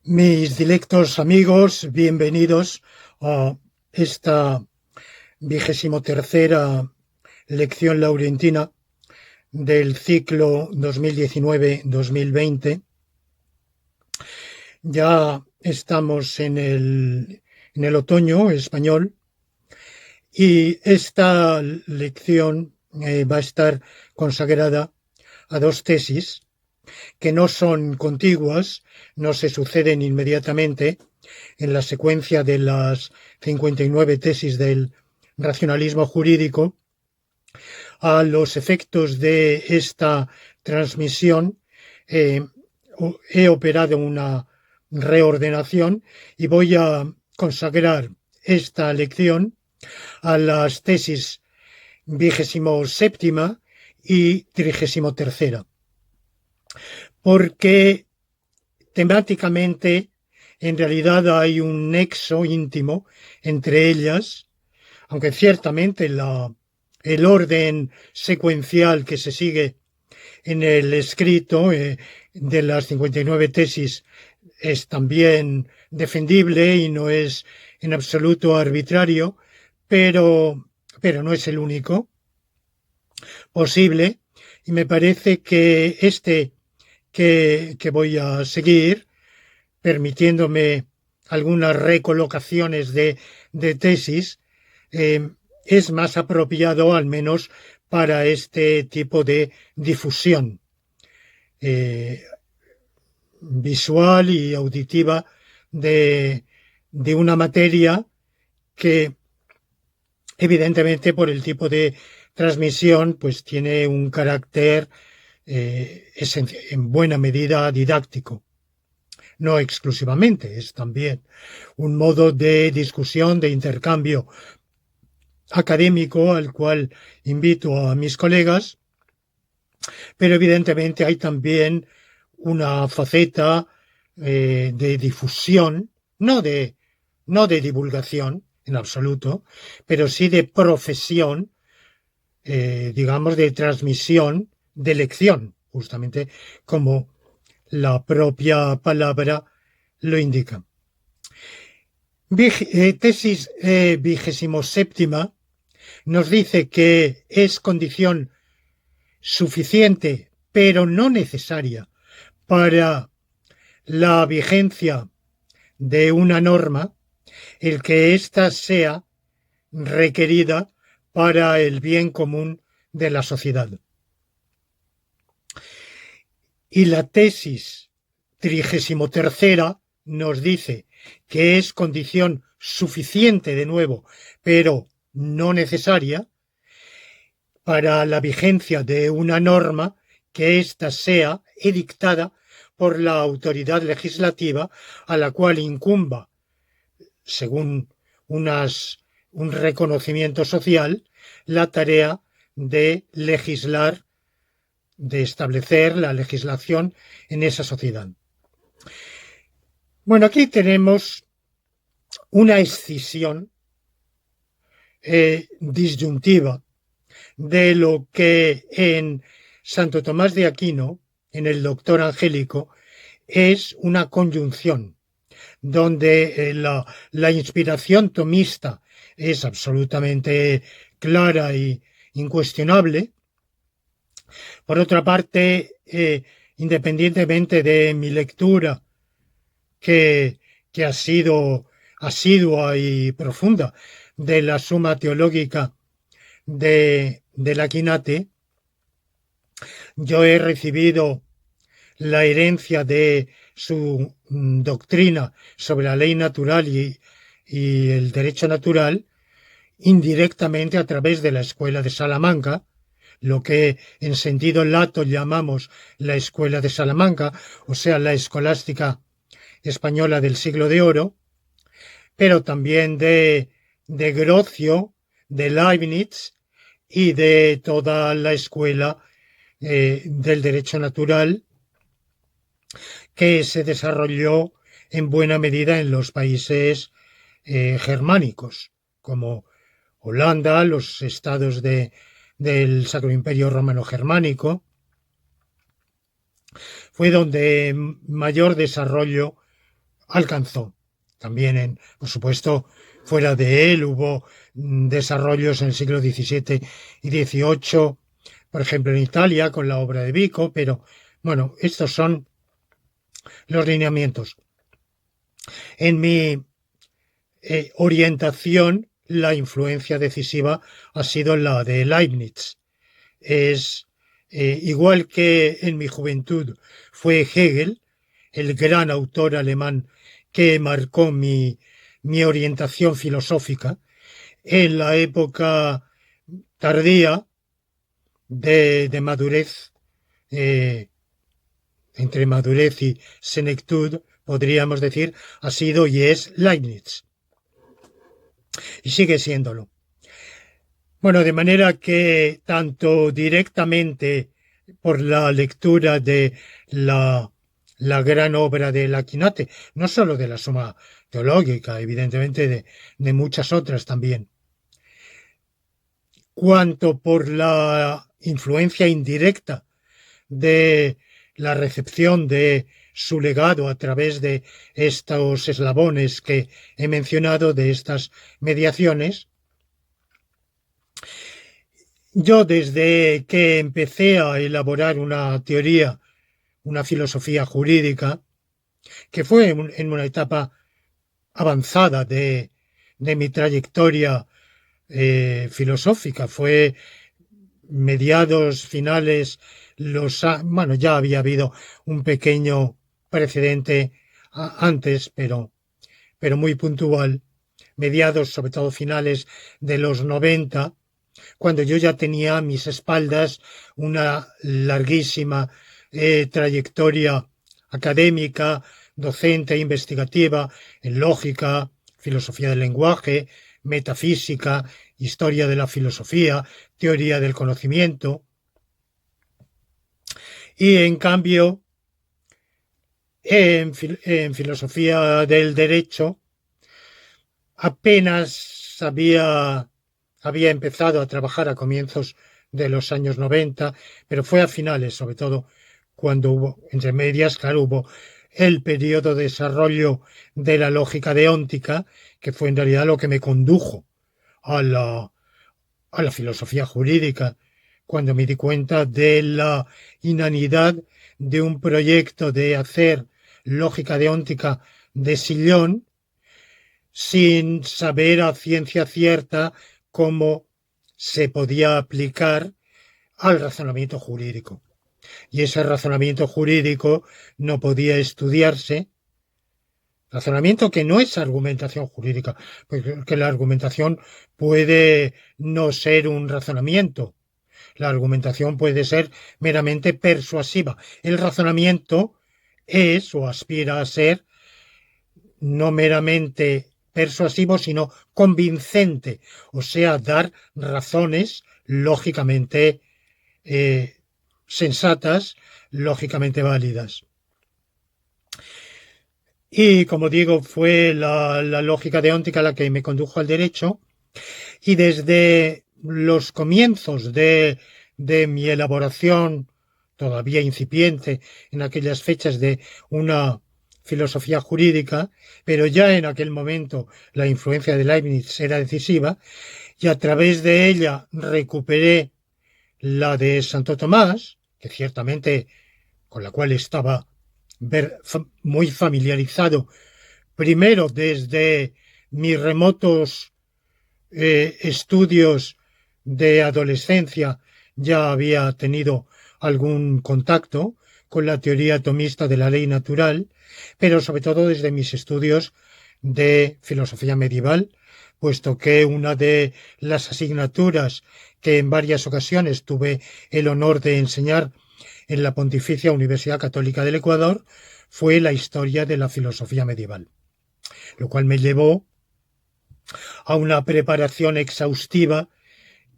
Mis dilectos amigos, bienvenidos a esta 23ª lección laurentina del ciclo 2019-2020. Ya estamos en el otoño español y esta lección va a estar consagrada a dos tesis que no son contiguas, no se suceden inmediatamente en la secuencia de las 59 tesis del racionalismo jurídico. A los efectos de esta transmisión he operado una reordenación y voy a consagrar esta lección a las tesis 27ª y 33ª, porque temáticamente en realidad hay un nexo íntimo entre ellas, aunque ciertamente el orden secuencial que se sigue en el escrito de las 59 tesis es también defendible y no es en absoluto arbitrario, pero no es el único posible, y me parece que que voy a seguir, permitiéndome algunas recolocaciones de tesis, es más apropiado, al menos para este tipo de difusión visual y auditiva de una materia que, evidentemente, por el tipo de transmisión, pues tiene un carácter en buena medida didáctico. No exclusivamente, es también un modo de discusión, de intercambio académico al cual invito a mis colegas, pero evidentemente hay también una faceta de difusión, no de divulgación en absoluto, pero sí de profesión, digamos, de transmisión, de lección, justamente como la propia palabra lo indica. Tesis 27ª nos dice que es condición suficiente, pero no necesaria, para la vigencia de una norma, el que ésta sea requerida para el bien común de la sociedad. Y la tesis 33ª nos dice que es condición suficiente, de nuevo, pero no necesaria, para la vigencia de una norma, que ésta sea edictada por la autoridad legislativa a la cual incumba, según un reconocimiento social, la tarea de legislar, de establecer la legislación en esa sociedad. Bueno, aquí tenemos una escisión disyuntiva de lo que en Santo Tomás de Aquino, en el Doctor Angélico, es una conjunción, donde la inspiración tomista es absolutamente clara y incuestionable. Por otra parte, independientemente de mi lectura, que ha sido asidua y profunda, de la Suma Teológica del Aquinate, yo he recibido la herencia de su doctrina sobre la ley natural y el derecho natural indirectamente a través de la Escuela de Salamanca, lo que en sentido lato llamamos la Escuela de Salamanca, o sea, la escolástica española del siglo de oro, pero también de Grocio, de Leibniz y de toda la escuela del derecho natural que se desarrolló en buena medida en los países germánicos, como Holanda, los estados del Sacro Imperio Romano Germánico. Fue donde mayor desarrollo alcanzó. También, por supuesto, fuera de él hubo desarrollos en el siglo XVII y XVIII, por ejemplo en Italia con la obra de Vico, pero bueno, estos son los lineamientos. En mi orientación, la influencia decisiva ha sido la de Leibniz. Es igual que en mi juventud fue Hegel, el gran autor alemán que marcó mi orientación filosófica. En la época tardía de madurez, entre madurez y senectud, podríamos decir, ha sido y es Leibniz. Y sigue siéndolo. Bueno, de manera que tanto directamente por la lectura de la gran obra de Laquinate, no solo de la Suma Teológica, evidentemente de muchas otras también, cuanto por la influencia indirecta de la recepción de su legado a través de estos eslabones que he mencionado, de estas mediaciones. Yo desde que empecé a elaborar una teoría, una filosofía jurídica, que fue en una etapa avanzada de mi trayectoria filosófica, fue mediados, finales, bueno, ya había habido un pequeño precedente antes, pero muy puntual, mediados, sobre todo finales de los 90, cuando yo ya tenía a mis espaldas una larguísima trayectoria académica, docente, investigativa, en lógica, filosofía del lenguaje, metafísica, historia de la filosofía, teoría del conocimiento. Y en cambio, en filosofía del derecho, apenas había empezado a trabajar a comienzos de los años 90, pero fue a finales, sobre todo cuando hubo, entre medias, claro, hubo el periodo de desarrollo de la lógica deóntica, que fue en realidad lo que me condujo a la filosofía jurídica, cuando me di cuenta de la inanidad de un proyecto de hacer lógica deóntica de sillón, sin saber a ciencia cierta cómo se podía aplicar al razonamiento jurídico. Y ese razonamiento jurídico no podía estudiarse. Razonamiento que no es argumentación jurídica, porque la argumentación puede no ser un razonamiento. La argumentación puede ser meramente persuasiva. El razonamiento es o aspira a ser no meramente persuasivo, sino convincente, o sea, dar razones lógicamente sensatas, lógicamente válidas. Y, como digo, fue la lógica deóntica la que me condujo al derecho, y desde los comienzos de mi elaboración, todavía incipiente en aquellas fechas, de una filosofía jurídica, pero ya en aquel momento la influencia de Leibniz era decisiva, y a través de ella recuperé la de Santo Tomás, que ciertamente con la cual estaba muy familiarizado, primero desde mis remotos estudios de adolescencia. Ya había tenido algún contacto con la teoría atomista de la ley natural, pero sobre todo desde mis estudios de filosofía medieval, puesto que una de las asignaturas que en varias ocasiones tuve el honor de enseñar en la Pontificia Universidad Católica del Ecuador fue la historia de la filosofía medieval, lo cual me llevó a una preparación exhaustiva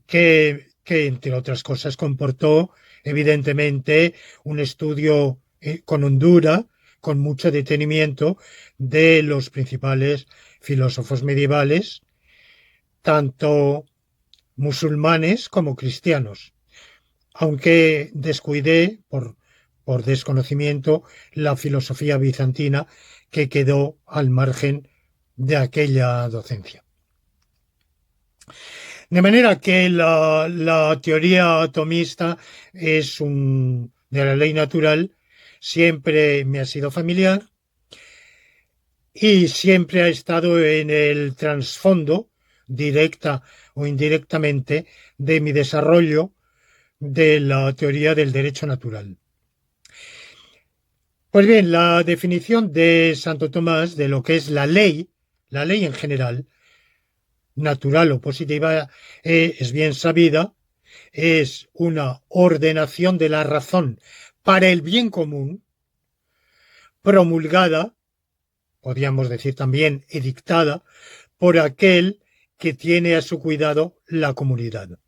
que entre otras cosas comportó evidentemente un estudio con hondura, con mucho detenimiento, de los principales filósofos medievales, tanto musulmanes como cristianos, aunque descuidé por por desconocimiento, la filosofía bizantina que quedó al margen de aquella docencia. De manera que la teoría atomista de la ley natural siempre me ha sido familiar y siempre ha estado en el trasfondo, directa o indirectamente, de mi desarrollo de la teoría del derecho natural. Pues bien, la definición de Santo Tomás de lo que es la ley en general, natural o positiva, es bien sabida, es una ordenación de la razón para el bien común, promulgada, podríamos decir también edictada, por aquel que tiene a su cuidado la comunidad.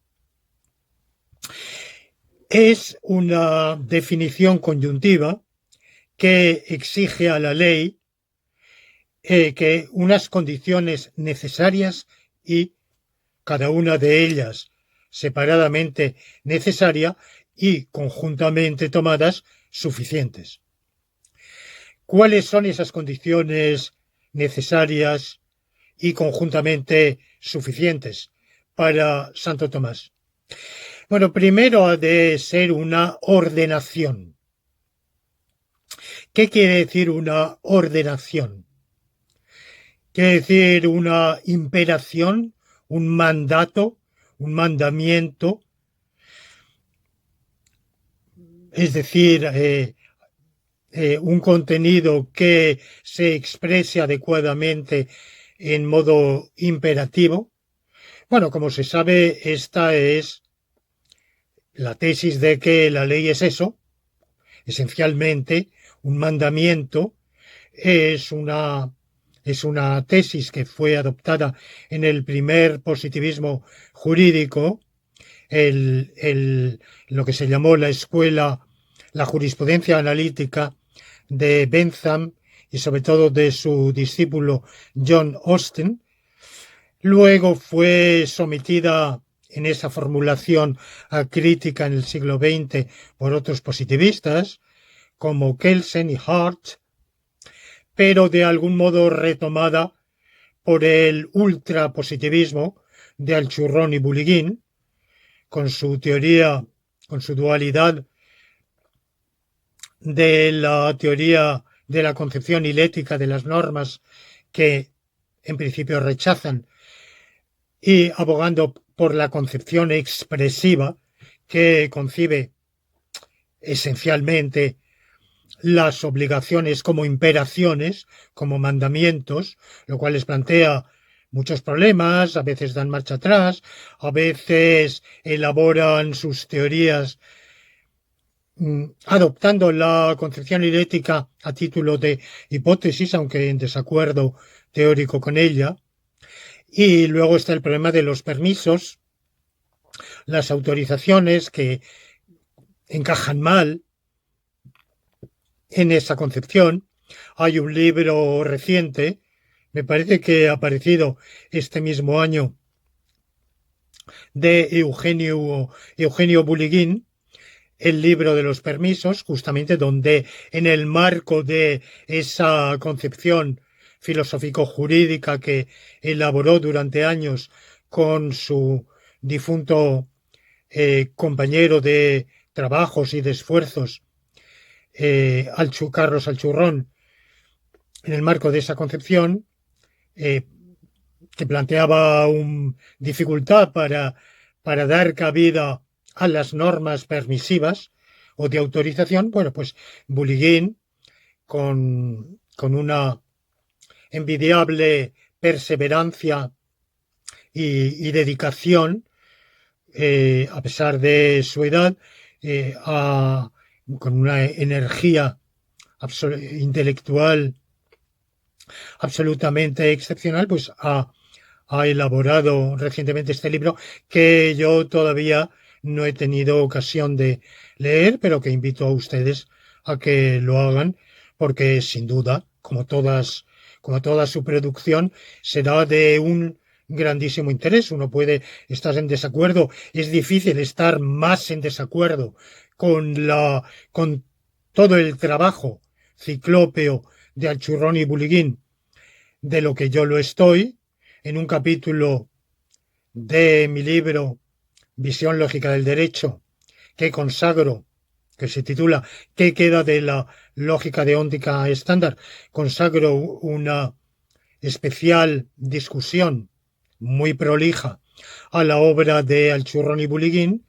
Es una definición conjuntiva que exige a la ley que unas condiciones necesarias y cada una de ellas separadamente necesaria y conjuntamente tomadas suficientes. ¿Cuáles son esas condiciones necesarias y conjuntamente suficientes para Santo Tomás? Bueno, primero ha de ser una ordenación. ¿Qué quiere decir una ordenación? Quiere decir una imperación, un mandato, un mandamiento, es decir, un contenido que se exprese adecuadamente en modo imperativo. Bueno, como se sabe, esta es la tesis de que la ley es eso, esencialmente un mandamiento, es una tesis que fue adoptada en el primer positivismo jurídico, lo que se llamó la jurisprudencia analítica de Bentham y sobre todo de su discípulo John Austin. Luego fue sometida en esa formulación a crítica en el siglo XX por otros positivistas como Kelsen y Hart, pero de algún modo retomada por el ultrapositivismo de Alchurrón y Bulliquin, con su teoría, con su dualidad de la teoría de la concepción hilética de las normas que en principio rechazan y abogando por la concepción expresiva que concibe esencialmente las obligaciones como imperaciones, como mandamientos, lo cual les plantea muchos problemas, a veces dan marcha atrás, a veces elaboran sus teorías adoptando la concepción hilética a título de hipótesis, aunque en desacuerdo teórico con ella. Y luego está el problema de los permisos, las autorizaciones que encajan mal en esa concepción. Hay un libro reciente, me parece que ha aparecido este mismo año, de Eugenio Bulliquin, el libro de los permisos, justamente donde en el marco de esa concepción filosófico-jurídica que elaboró durante años con su difunto compañero de trabajos y de esfuerzos, Carlos Alchurrón, en el marco de esa concepción, que planteaba una dificultad para dar cabida a las normas permisivas o de autorización. Bueno, pues Bulliquin, con una envidiable perseverancia y dedicación, a pesar de su edad, con una energía intelectual absolutamente excepcional, pues ha elaborado recientemente este libro que yo todavía no he tenido ocasión de leer, pero que invito a ustedes a que lo hagan, porque sin duda, como toda su producción, será de un grandísimo interés. Uno puede estar en desacuerdo, es difícil estar más en desacuerdo con todo el trabajo ciclópeo de Alchurrón y Buliguín, de lo que yo lo estoy, en un capítulo de mi libro Visión lógica del derecho, que consagro, que se titula ¿Qué queda de la lógica deóntica estándar? Consagro una especial discusión muy prolija a la obra de Alchurrón y Buliguín,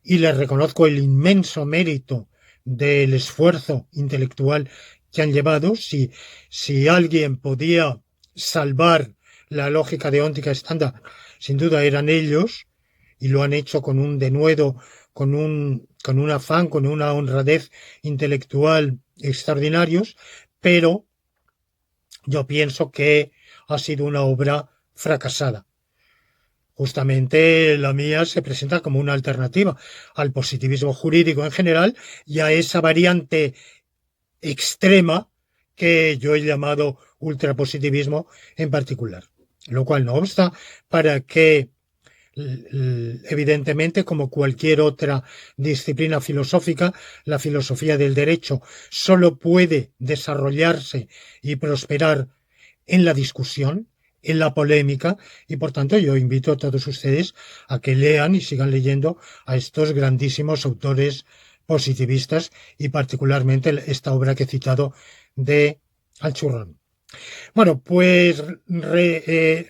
y les reconozco el inmenso mérito del esfuerzo intelectual que han llevado. Si alguien podía salvar la lógica deóntica estándar, sin duda eran ellos, y lo han hecho con un denuedo, con un afán, con una honradez intelectual extraordinarios, pero yo pienso que ha sido una obra fracasada. Justamente la mía se presenta como una alternativa al positivismo jurídico en general y a esa variante extrema que yo he llamado ultrapositivismo en particular. Lo cual no obsta para que, evidentemente, como cualquier otra disciplina filosófica, la filosofía del derecho solo puede desarrollarse y prosperar en la discusión, en la polémica, y por tanto yo invito a todos ustedes a que lean y sigan leyendo a estos grandísimos autores positivistas y particularmente esta obra que he citado de Alchurrón. Bueno, pues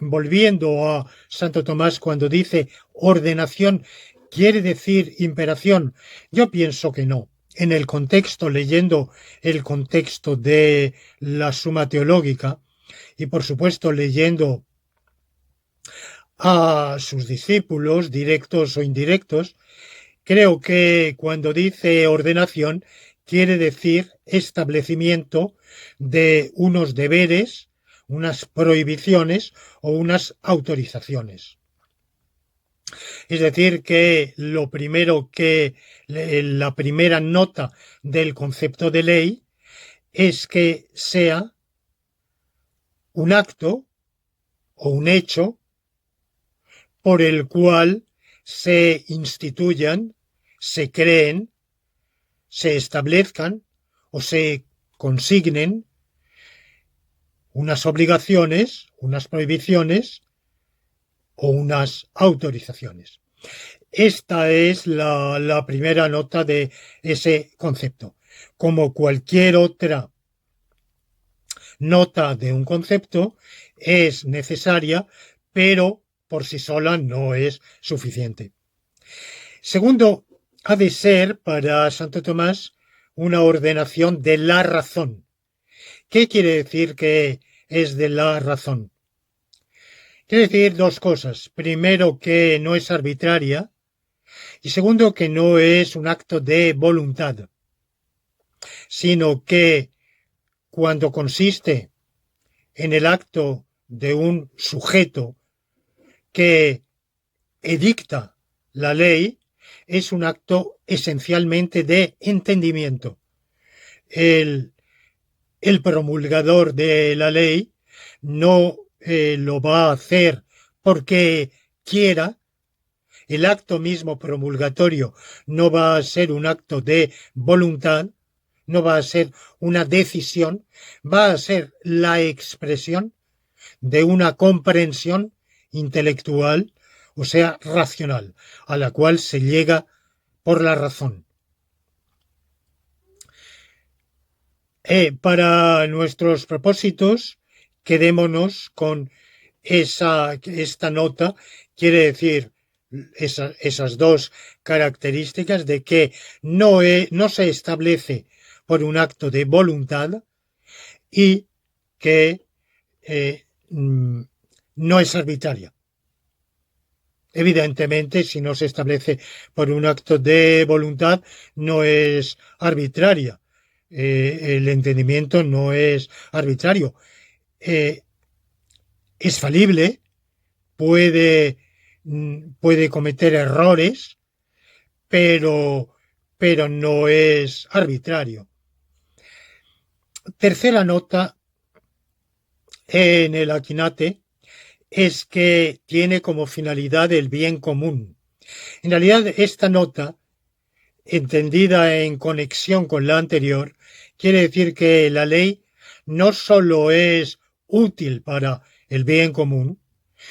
volviendo a Santo Tomás, cuando dice ordenación, ¿quiere decir imperación? Yo pienso que no. En el contexto, leyendo el contexto de la Suma Teológica, y por supuesto leyendo a sus discípulos, directos o indirectos, creo que cuando dice ordenación quiere decir establecimiento de unos deberes, unas prohibiciones o unas autorizaciones. Es decir, que lo primero que la primera nota del concepto de ley es que sea un acto o un hecho por el cual se instituyan, se creen, se establezcan o se consignen unas obligaciones, unas prohibiciones o unas autorizaciones. Esta es la primera nota de ese concepto. Como cualquier otra nota de un concepto, es necesaria, pero por sí sola no es suficiente. Segundo, ha de ser para Santo Tomás una ordenación de la razón. ¿Qué quiere decir que es de la razón? Quiere decir dos cosas. Primero, que no es arbitraria, y segundo, que no es un acto de voluntad, sino que cuando consiste en el acto de un sujeto que edicta la ley, es un acto esencialmente de entendimiento. El promulgador de la ley no lo va a hacer porque quiera. El acto mismo promulgatorio no va a ser un acto de voluntad, no va a ser una decisión, va a ser la expresión de una comprensión intelectual, o sea, racional, a la cual se llega por la razón. Para nuestros propósitos, quedémonos con esta nota, quiere decir esas dos características de que no se establece por un acto de voluntad y que no es arbitraria. Evidentemente, si no se establece por un acto de voluntad, no es arbitraria. El entendimiento no es arbitrario. Es falible, puede cometer errores, pero no es arbitrario. Tercera nota en el Aquinate es que tiene como finalidad el bien común. En realidad, esta nota entendida en conexión con la anterior, quiere decir que la ley no solo es útil para el bien común,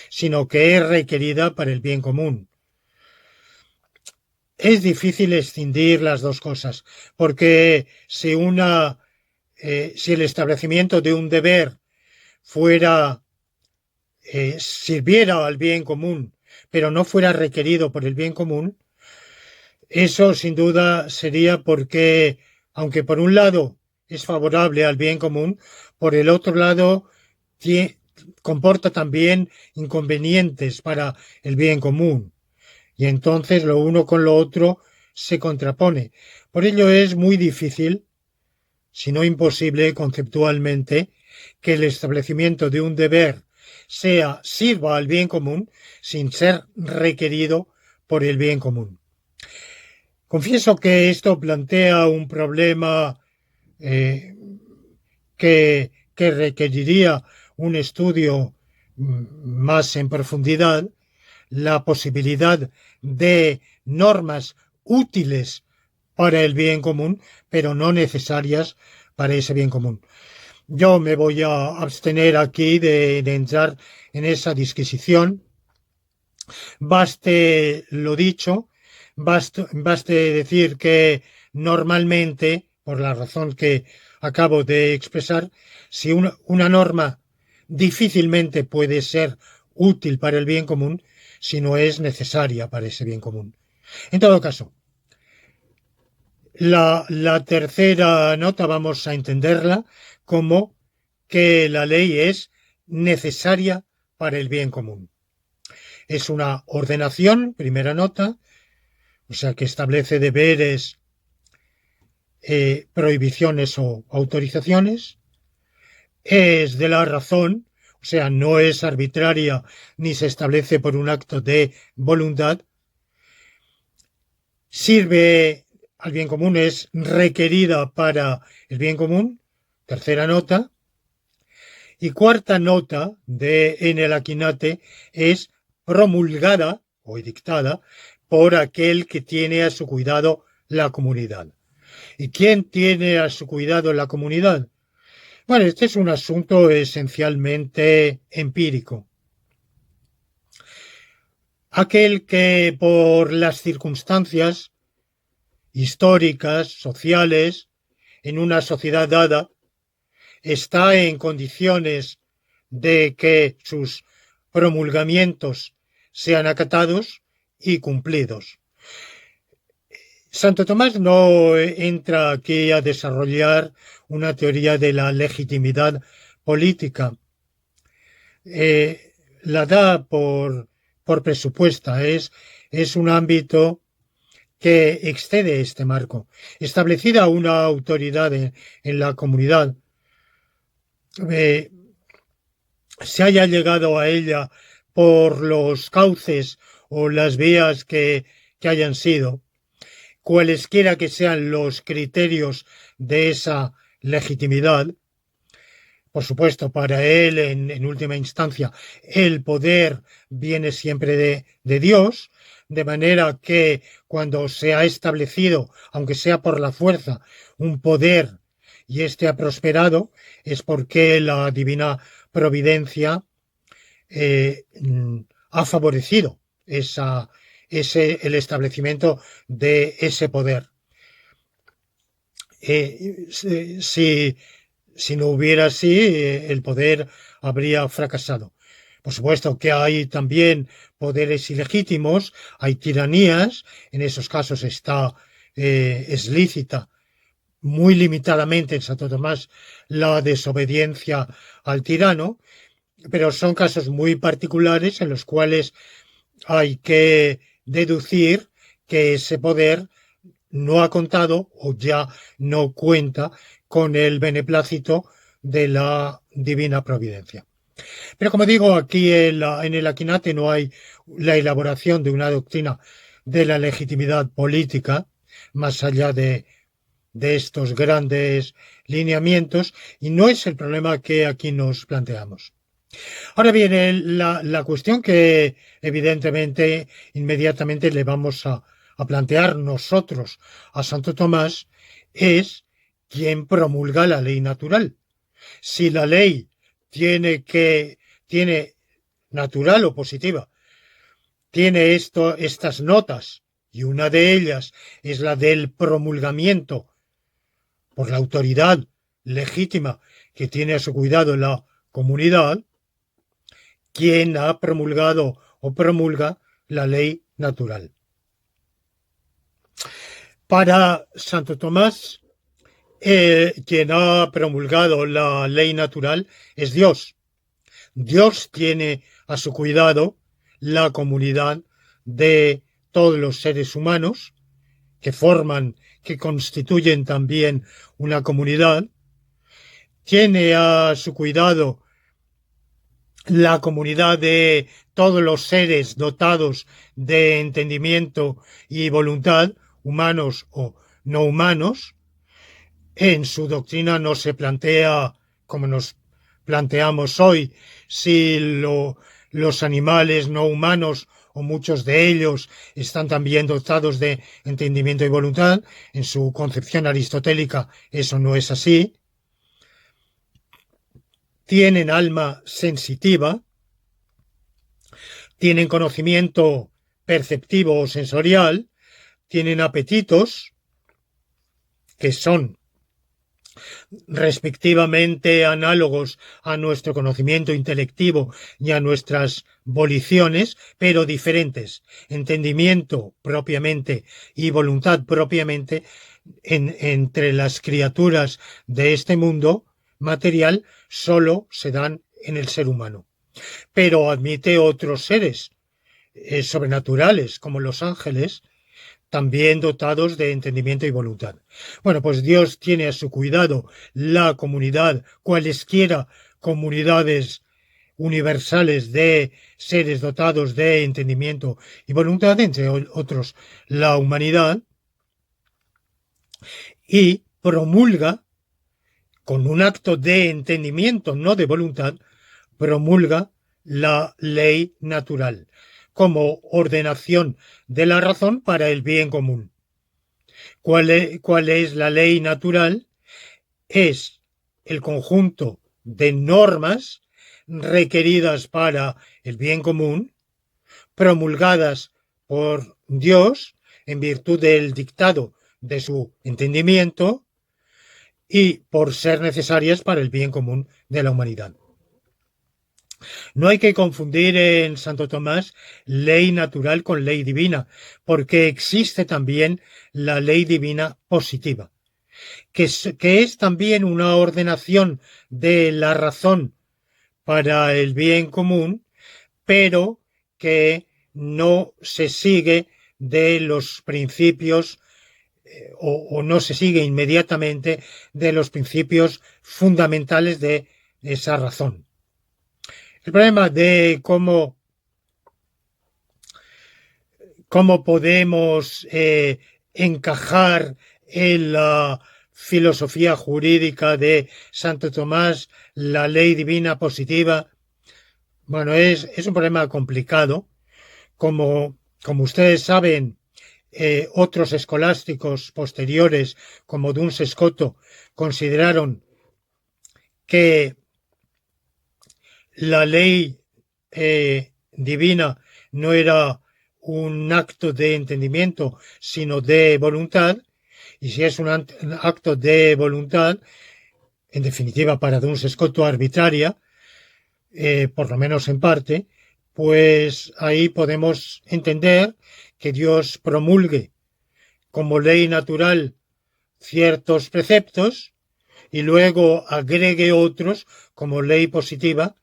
sino que es requerida para el bien común. Es difícil escindir las dos cosas, porque si el establecimiento de un deber sirviera al bien común, pero no fuera requerido por el bien común, eso sin duda sería porque, aunque por un lado es favorable al bien común, por el otro lado comporta también inconvenientes para el bien común. Y entonces lo uno con lo otro se contrapone. Por ello es muy difícil, si no imposible conceptualmente, que el establecimiento de un deber sirva al bien común sin ser requerido por el bien común. Confieso que esto plantea un problema que requeriría un estudio más en profundidad, la posibilidad de normas útiles para el bien común, pero no necesarias para ese bien común. Yo me voy a abstener aquí de entrar en esa disquisición. Baste lo dicho, baste decir que normalmente, por la razón que acabo de expresar, si una norma difícilmente puede ser útil para el bien común, si no es necesaria para ese bien común. En todo caso, la tercera nota vamos a entenderla como que la ley es necesaria para el bien común. Es una ordenación, primera nota, o sea que establece deberes, prohibiciones o autorizaciones. Es de la razón, o sea, no es arbitraria ni se establece por un acto de voluntad. Sirve al bien común, es requerida para el bien común, tercera nota. Y cuarta nota en el Aquinate es promulgada o edictada por aquel que tiene a su cuidado la comunidad. ¿Y quién tiene a su cuidado la comunidad? Bueno, este es un asunto esencialmente empírico. Aquel que por las circunstancias históricas, sociales, en una sociedad dada, está en condiciones de que sus promulgamientos sean acatados y cumplidos. Santo Tomás no entra aquí a desarrollar una teoría de la legitimidad política. La da por presupuesta. Es un ámbito que excede este marco. Establecida una autoridad en la comunidad, se haya llegado a ella por los cauces o las vías que hayan sido, cualesquiera que sean los criterios de esa legitimidad. Por supuesto, para él, en última instancia, el poder viene siempre de Dios, de manera que cuando se ha establecido, aunque sea por la fuerza, un poder y éste ha prosperado, es porque la divina providencia ha favorecido el establecimiento de ese poder. Si no hubiera así, el poder habría fracasado. Por supuesto que hay también poderes ilegítimos, hay tiranías, en esos casos es lícita muy limitadamente en Santo Tomás la desobediencia al tirano, pero son casos muy particulares en los cuales hay que deducir que ese poder no ha contado o ya no cuenta con el beneplácito de la divina providencia. Pero como digo, aquí en el Aquinate no hay la elaboración de una doctrina de la legitimidad política, más allá de estos grandes lineamientos, y no es el problema que aquí nos planteamos. Ahora bien, la cuestión que evidentemente inmediatamente le vamos a a plantear nosotros a Santo Tomás es quien promulga la ley natural. Si la ley tiene natural o positiva, tiene estas notas, y una de ellas es la del promulgamiento por la autoridad legítima que tiene a su cuidado la comunidad, quien ha promulgado o promulga la ley natural. Para Santo Tomás, quien ha promulgado la ley natural es Dios. Dios tiene a su cuidado la comunidad de todos los seres humanos que constituyen también una comunidad. Tiene a su cuidado la comunidad de todos los seres dotados de entendimiento y voluntad, humanos o no humanos. En su doctrina no se plantea, como nos planteamos hoy, si los animales no humanos o muchos de ellos están también dotados de entendimiento y voluntad. En su concepción aristotélica eso no es así. Tienen alma sensitiva, tienen conocimiento perceptivo o sensorial, tienen apetitos que son respectivamente análogos a nuestro conocimiento intelectivo y a nuestras voliciones, pero diferentes. Entendimiento propiamente y voluntad propiamente entre las criaturas de este mundo material solo se dan en el ser humano. Pero admite otros seres sobrenaturales, como los ángeles, también dotados de entendimiento y voluntad. Bueno, pues Dios tiene a su cuidado la comunidad, cualesquiera comunidades universales de seres dotados de entendimiento y voluntad, entre otros la humanidad, y promulga, con un acto de entendimiento, no de voluntad, promulga la ley natural como ordenación de la razón para el bien común. ¿Cuál es la ley natural? Es el conjunto de normas requeridas para el bien común, promulgadas por Dios en virtud del dictado de su entendimiento y por ser necesarias para el bien común de la humanidad. No hay que confundir en Santo Tomás ley natural con ley divina, porque existe también la ley divina positiva, que es también una ordenación de la razón para el bien común, pero que no se sigue de los principios o no se sigue inmediatamente de los principios fundamentales de esa razón. El problema de cómo podemos encajar en la filosofía jurídica de Santo Tomás la ley divina positiva, bueno, es un problema complicado. Como ustedes saben, otros escolásticos posteriores, como Duns Scoto, consideraron que la ley divina no era un acto de entendimiento, sino de voluntad, y si es un acto de voluntad, en definitiva para Duns Scoto arbitraria, por lo menos en parte, pues ahí podemos entender que Dios promulgue como ley natural ciertos preceptos y luego agregue otros como ley positiva.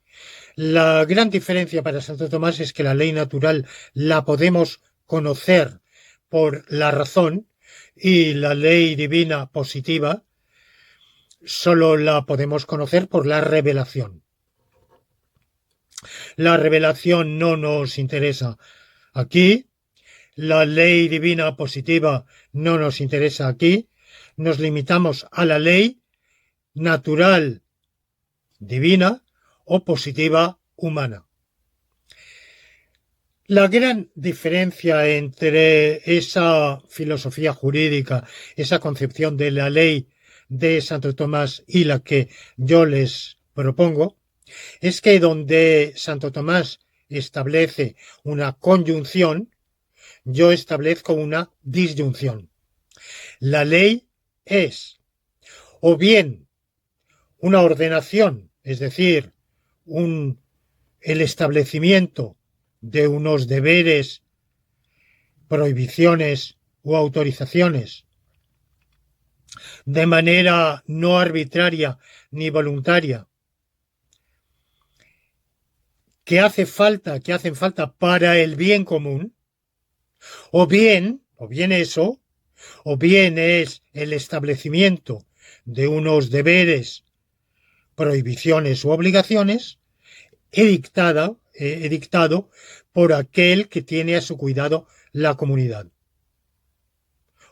La gran diferencia para Santo Tomás es que la ley natural la podemos conocer por la razón y la ley divina positiva solo la podemos conocer por la revelación. La revelación no nos interesa aquí, la ley divina positiva no nos interesa aquí, nos limitamos a la ley natural divina o positiva humana. La gran diferencia entre esa filosofía jurídica, esa concepción de la ley de Santo Tomás y la que yo les propongo, es que donde Santo Tomás establece una conjunción, yo establezco una disyunción. La ley es o bien una ordenación, es decir, el establecimiento de unos deberes, prohibiciones o autorizaciones de manera no arbitraria ni voluntaria que hacen falta para el bien común, o bien eso, o bien es el establecimiento de unos deberes, prohibiciones u obligaciones dictado por aquel que tiene a su cuidado la comunidad.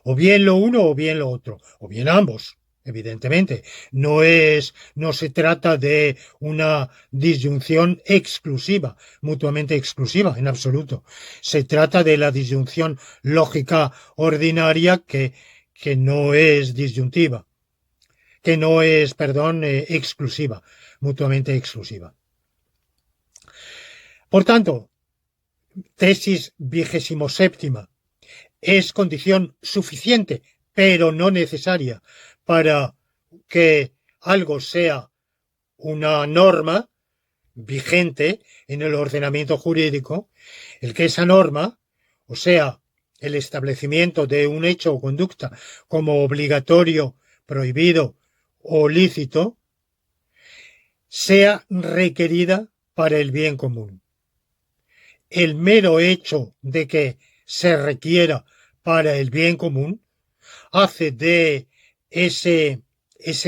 O bien lo uno o bien lo otro, o bien ambos, evidentemente. No se trata de una disyunción exclusiva, mutuamente exclusiva, en absoluto. Se trata de la disyunción lógica ordinaria que no es disyuntiva, que no es, exclusiva, mutuamente exclusiva. Por tanto, tesis 27ª. Es condición suficiente, pero no necesaria, para que algo sea una norma vigente en el ordenamiento jurídico, el que esa norma, o sea, el establecimiento de un hecho o conducta como obligatorio, prohibido o lícito, sea requerida para el bien común. El mero hecho de que se requiera para el bien común hace de ese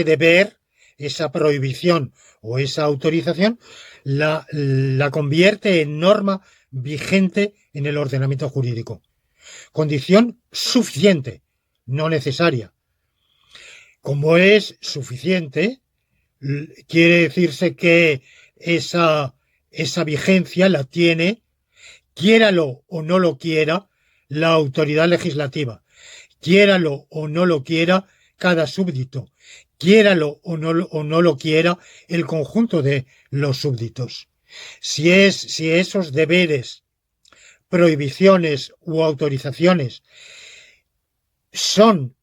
deber, esa prohibición o esa autorización, la convierte en norma vigente en el ordenamiento jurídico. Condición suficiente, no necesaria. Como es suficiente, quiere decirse que esa vigencia la tiene, quiéralo o no lo quiera, la autoridad legislativa. Quiéralo o no lo quiera cada súbdito. Quiéralo o no lo quiera el conjunto de los súbditos. Si esos deberes, prohibiciones u autorizaciones son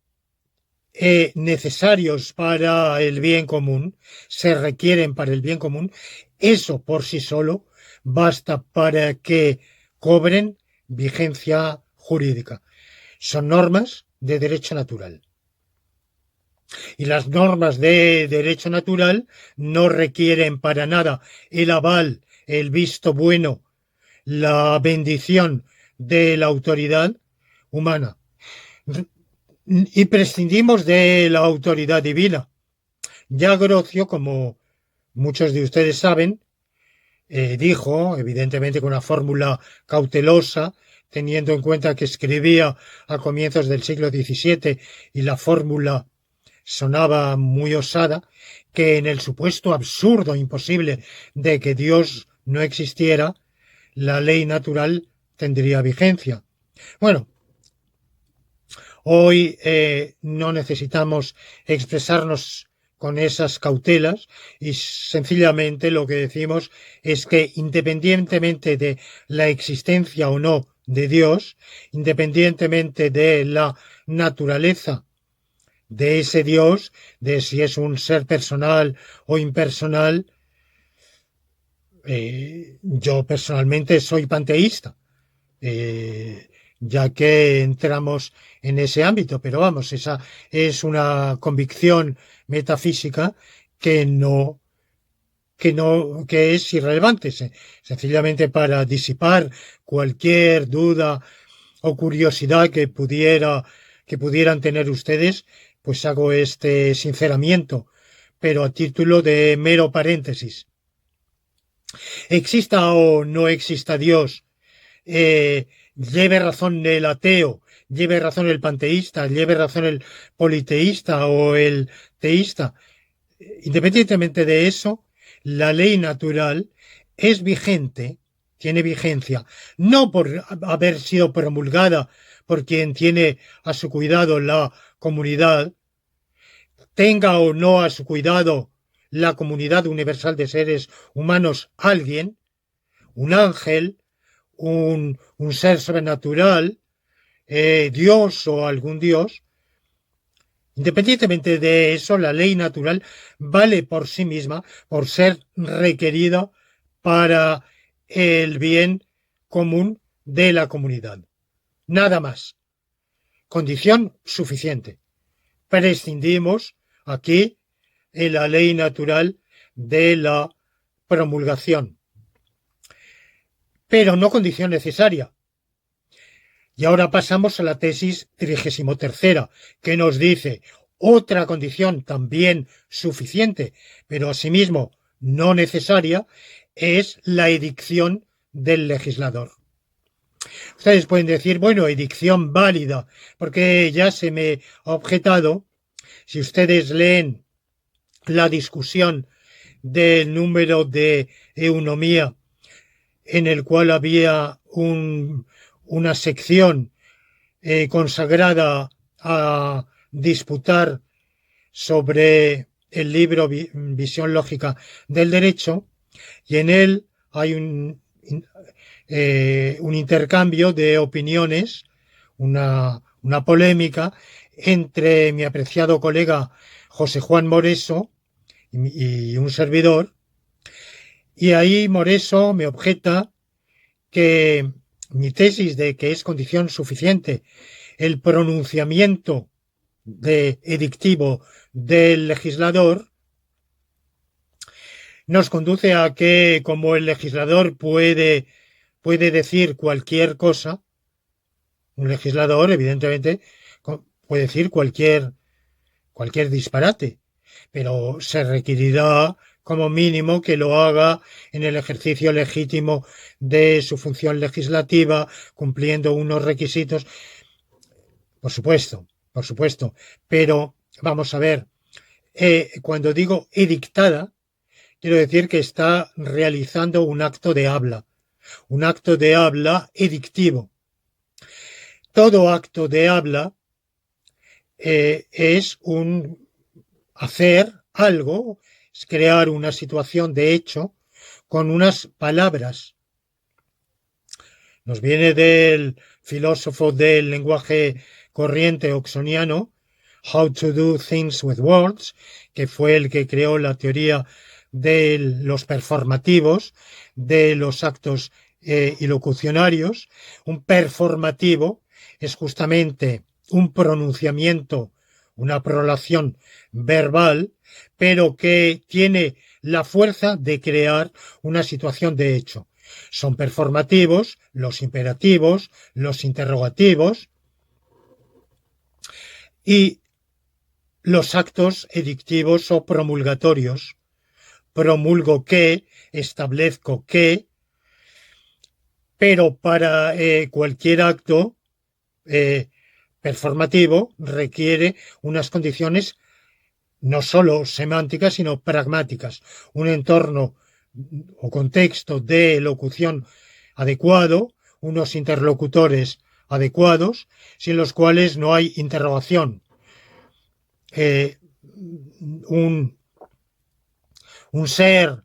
necesarios para el bien común, se requieren para el bien común, eso por sí solo basta para que cobren vigencia jurídica. Son normas de derecho natural. Y las normas de derecho natural no requieren para nada el aval, el visto bueno, la bendición de la autoridad humana. Y prescindimos de la autoridad divina. Ya Grocio, como muchos de ustedes saben, dijo, evidentemente con una fórmula cautelosa, teniendo en cuenta que escribía a comienzos del siglo XVII y la fórmula sonaba muy osada, que en el supuesto absurdo imposible de que Dios no existiera, la ley natural tendría vigencia. Bueno, hoy no necesitamos expresarnos con esas cautelas y sencillamente lo que decimos es que independientemente de la existencia o no de Dios, independientemente de la naturaleza de ese Dios, de si es un ser personal o impersonal, yo personalmente soy panteísta, ya que entramos en ese ámbito, pero vamos, esa es una convicción metafísica que es irrelevante, sencillamente para disipar cualquier duda o curiosidad que pudieran tener ustedes, pues hago este sinceramiento, pero a título de mero paréntesis. Exista o no exista Dios, lleve razón el ateo, lleve razón el panteísta, lleve razón el politeísta o el teísta, independientemente de eso, la ley natural es vigente tiene vigencia, no por haber sido promulgada por quien tiene a su cuidado la comunidad, tenga o no a su cuidado la comunidad universal de seres humanos alguien, un ángel, un ser sobrenatural, Dios o algún Dios. Independientemente de eso, la ley natural vale por sí misma, por ser requerida para el bien común de la comunidad. Nada más. Condición suficiente. Prescindimos aquí en la ley natural de la promulgación. Pero no condición necesaria. Y ahora pasamos a la tesis 33ª, que nos dice otra condición también suficiente, pero asimismo no necesaria, es la edicción del legislador. Ustedes pueden decir, bueno, edicción válida, porque ya se me ha objetado, si ustedes leen la discusión del número de eunomía, en el cual había una sección consagrada a disputar sobre el libro Visión Lógica del Derecho, y en él hay un intercambio de opiniones, una polémica entre mi apreciado colega José Juan Moreso y un servidor, y ahí Moreso me objeta que mi tesis de que es condición suficiente el pronunciamiento edictivo del legislador nos conduce a que, como el legislador puede decir cualquier cosa, un legislador evidentemente puede decir cualquier disparate, pero se requerirá como mínimo que lo haga en el ejercicio legítimo de su función legislativa, cumpliendo unos requisitos. Por supuesto, pero vamos a ver, cuando digo edictada, quiero decir que está realizando un acto de habla edictivo. Todo acto de habla es un hacer algo, es crear una situación de hecho con unas palabras. Nos viene del filósofo del lenguaje corriente oxoniano, How to Do Things with Words, que fue el que creó la teoría de los performativos, de los actos ilocucionarios. Un performativo es justamente un pronunciamiento, una prolación verbal, pero que tiene la fuerza de crear una situación de hecho. Son performativos los imperativos, los interrogativos y los actos edictivos o promulgatorios. Promulgo que, establezco que, pero para cualquier acto performativo requiere unas condiciones no solo semánticas, sino pragmáticas. Un entorno o contexto de locución adecuado, unos interlocutores adecuados, sin los cuales no hay interrogación. Un ser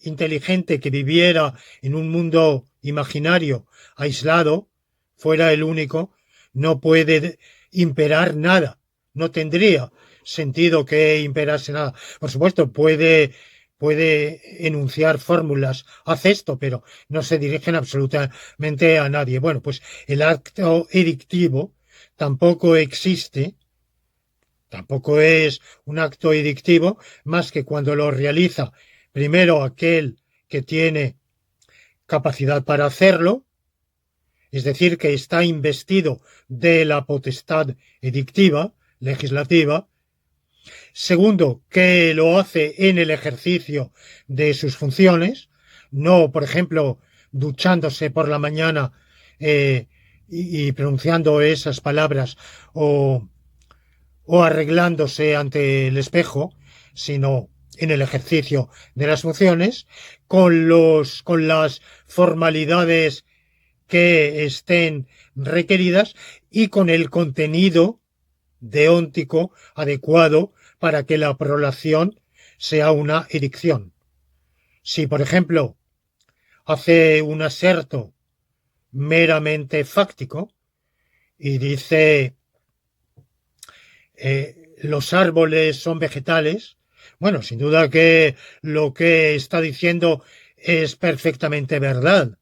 inteligente que viviera en un mundo imaginario, aislado, fuera el único, no puede imperar nada, no tendría sentido que imperase nada. Por supuesto, puede enunciar fórmulas, haz esto, pero no se dirigen absolutamente a nadie. Bueno, pues el acto edictivo tampoco existe, tampoco es un acto edictivo, más que cuando lo realiza primero aquel que tiene capacidad para hacerlo, es decir, que está investido de la potestad edictiva, legislativa. Segundo, que lo hace en el ejercicio de sus funciones, no, por ejemplo, duchándose por la mañana y pronunciando esas palabras o arreglándose ante el espejo, sino en el ejercicio de las funciones, con las formalidades que estén requeridas y con el contenido deóntico adecuado para que la prolación sea una erección. Si, por ejemplo, hace un aserto meramente fáctico y dice los árboles son vegetales, bueno, sin duda que lo que está diciendo es perfectamente verdad,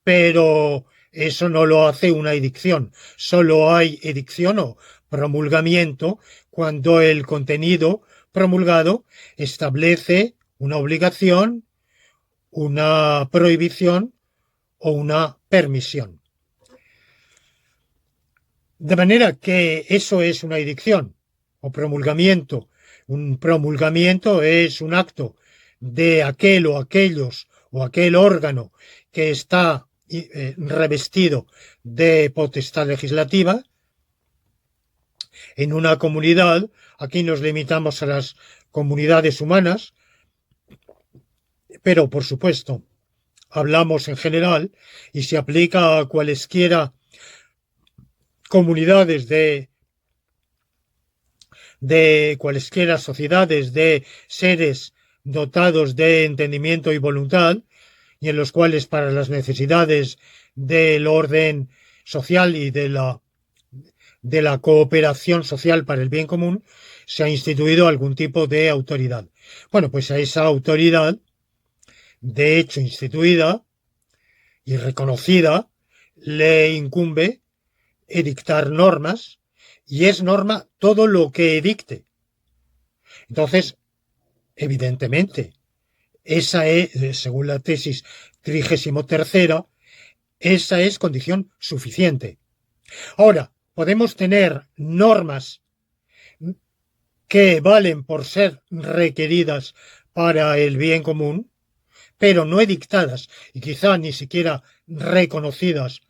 pero eso no lo hace una edicción. Solo hay edicción o promulgamiento cuando el contenido promulgado establece una obligación, una prohibición o una permisión. De manera que eso es una edicción o promulgamiento. Un promulgamiento es un acto de aquel o aquellos o aquel órgano que está revestido de potestad legislativa. En una comunidad, aquí nos limitamos a las comunidades humanas, pero por supuesto hablamos en general y se aplica a cualesquiera comunidades de cualesquiera sociedades de seres dotados de entendimiento y voluntad, y en los cuales para las necesidades del orden social y de la cooperación social para el bien común se ha instituido algún tipo de autoridad. Bueno, pues a esa autoridad, de hecho instituida y reconocida, le incumbe edictar normas, y es norma todo lo que edicte. Entonces, evidentemente, esa es, según la tesis 33ª, esa es condición suficiente. Ahora, podemos tener normas que valen por ser requeridas para el bien común, pero no edictadas y quizá ni siquiera reconocidas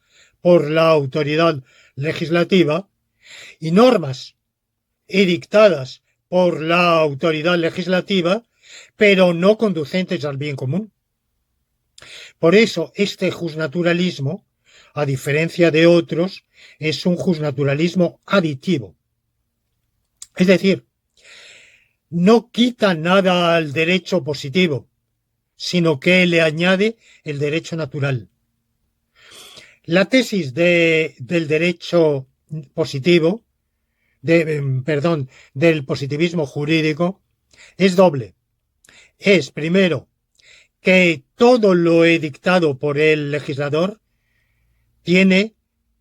por la autoridad legislativa, y normas edictadas por la autoridad legislativa, pero no conducentes al bien común. Por eso, este justnaturalismo, a diferencia de otros, es un justnaturalismo aditivo. Es decir, no quita nada al derecho positivo, sino que le añade el derecho natural. La tesis del derecho positivo, del positivismo jurídico, es doble. Es, primero, que todo lo edictado por el legislador tiene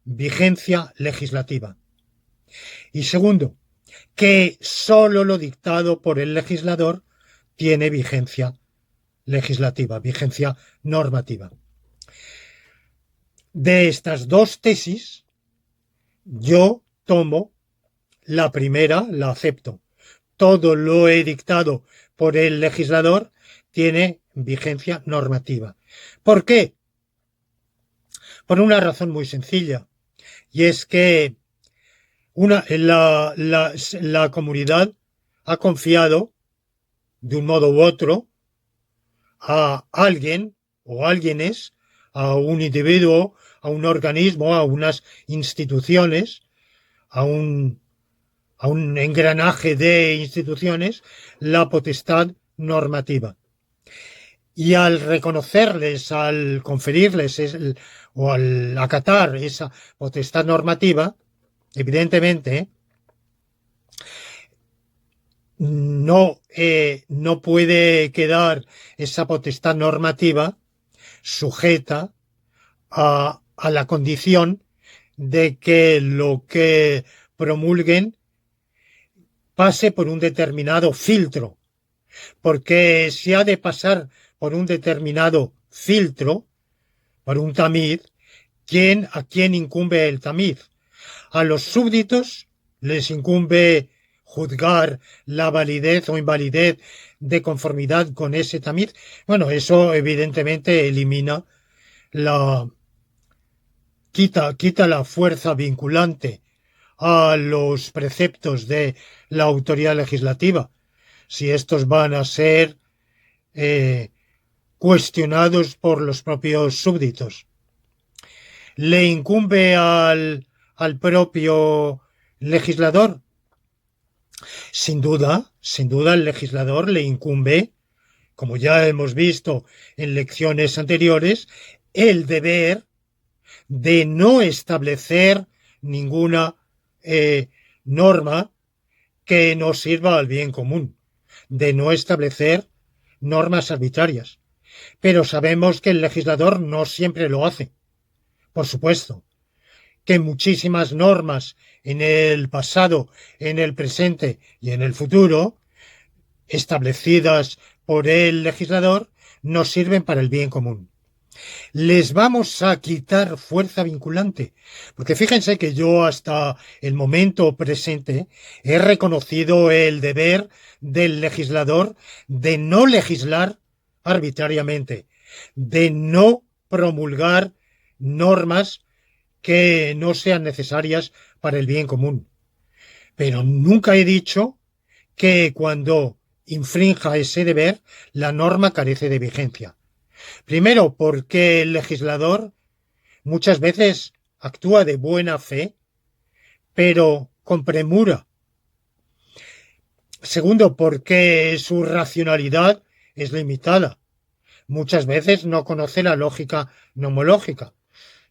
vigencia legislativa. Y segundo, que sólo lo dictado por el legislador tiene vigencia legislativa, vigencia normativa. De estas dos tesis, yo tomo la primera, la acepto. Todo lo edictado por el legislador tiene vigencia normativa. ¿Por qué? Por una razón muy sencilla, y es que la comunidad ha confiado, de un modo u otro, a alguien o alguienes, a un individuo, a un organismo, a unas instituciones, a un engranaje de instituciones, la potestad normativa. Y al reconocerles, al conferirles o al acatar esa potestad normativa, evidentemente no puede quedar esa potestad normativa sujeta a la condición de que lo que promulguen pase por un determinado filtro, porque si ha de pasar por un determinado filtro, por un tamiz, ¿a quién incumbe el tamiz? A los súbditos les incumbe juzgar la validez o invalidez de conformidad con ese tamiz. Bueno, eso evidentemente elimina quita la fuerza vinculante a los preceptos de la autoridad legislativa. si estos van a ser cuestionados por los propios súbditos. ¿Le incumbe al propio legislador? Sin duda el legislador le incumbe, como ya hemos visto en lecciones anteriores, el deber de no establecer ninguna norma que no sirva al bien común, de no establecer normas arbitrarias. Pero sabemos que el legislador no siempre lo hace. Por supuesto, que muchísimas normas en el pasado, en el presente y en el futuro, establecidas por el legislador, no sirven para el bien común. Les vamos a quitar fuerza vinculante, porque fíjense que yo hasta el momento presente he reconocido el deber del legislador de no legislar arbitrariamente, de no promulgar normas que no sean necesarias para el bien común. Pero nunca he dicho que cuando infrinja ese deber, la norma carece de vigencia. Primero, porque el legislador muchas veces actúa de buena fe, pero con premura. Segundo, porque su racionalidad es limitada. Muchas veces no conoce la lógica nomológica.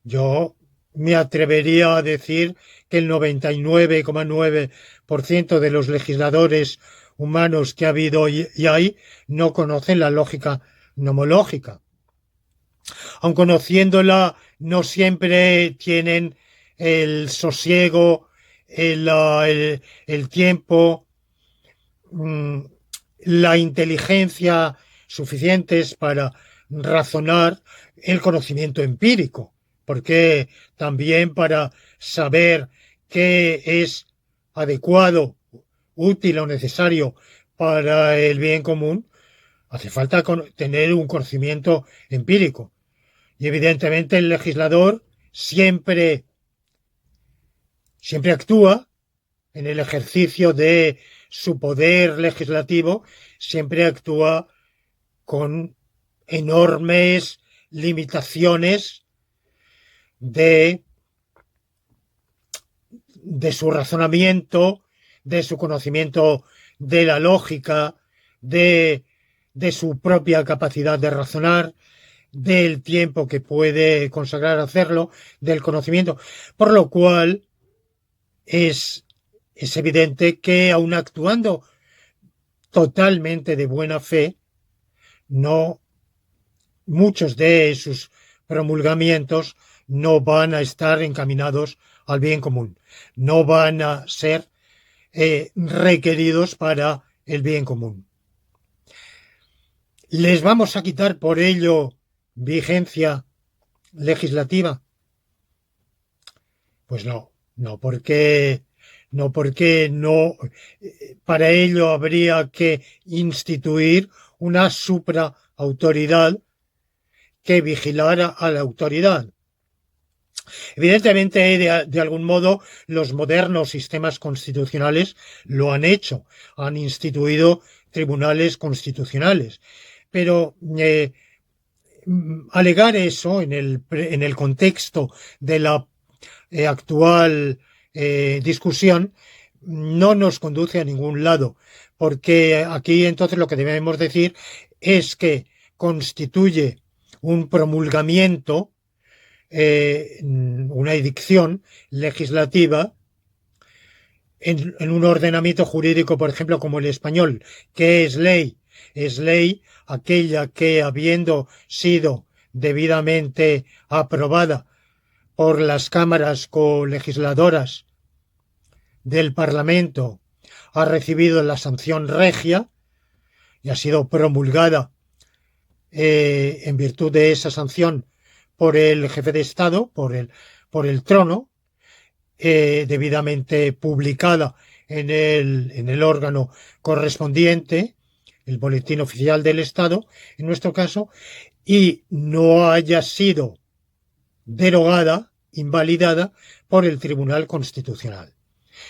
Yo me atrevería a decir que el 99,9% de los legisladores humanos que ha habido y hay no conocen la lógica nomológica. Aun conociéndola, no siempre tienen el sosiego, el tiempo, la inteligencia suficientes para razonar el conocimiento empírico, porque también para saber qué es adecuado, útil o necesario para el bien común, hace falta tener un conocimiento empírico. Y evidentemente el legislador siempre actúa en el ejercicio de su poder legislativo, siempre actúa con enormes limitaciones de su razonamiento, de su conocimiento de la lógica, de su propia capacidad de razonar, del tiempo que puede consagrar a hacerlo, del conocimiento, por lo cual es evidente que aun actuando totalmente de buena fe, muchos de sus promulgamientos no van a estar encaminados al bien común, no van a ser requeridos para el bien común. ¿Les vamos a quitar por ello vigencia legislativa? Pues no porque para ello habría que instituir una supraautoridad que vigilara a la autoridad. Evidentemente, de algún modo, los modernos sistemas constitucionales lo han hecho, han instituido tribunales constitucionales, pero alegar eso en el contexto de la actual discusión no nos conduce a ningún lado, porque aquí entonces lo que debemos decir es que constituye un promulgamiento, una edicción legislativa en un ordenamiento jurídico, por ejemplo, como el español, que es ley. Es ley aquella que, habiendo sido debidamente aprobada por las cámaras colegisladoras del Parlamento, ha recibido la sanción regia y ha sido promulgada en virtud de esa sanción por el jefe de Estado, por el trono, debidamente publicada en el órgano correspondiente, el Boletín Oficial del Estado, en nuestro caso, y no haya sido derogada, invalidada por el Tribunal Constitucional.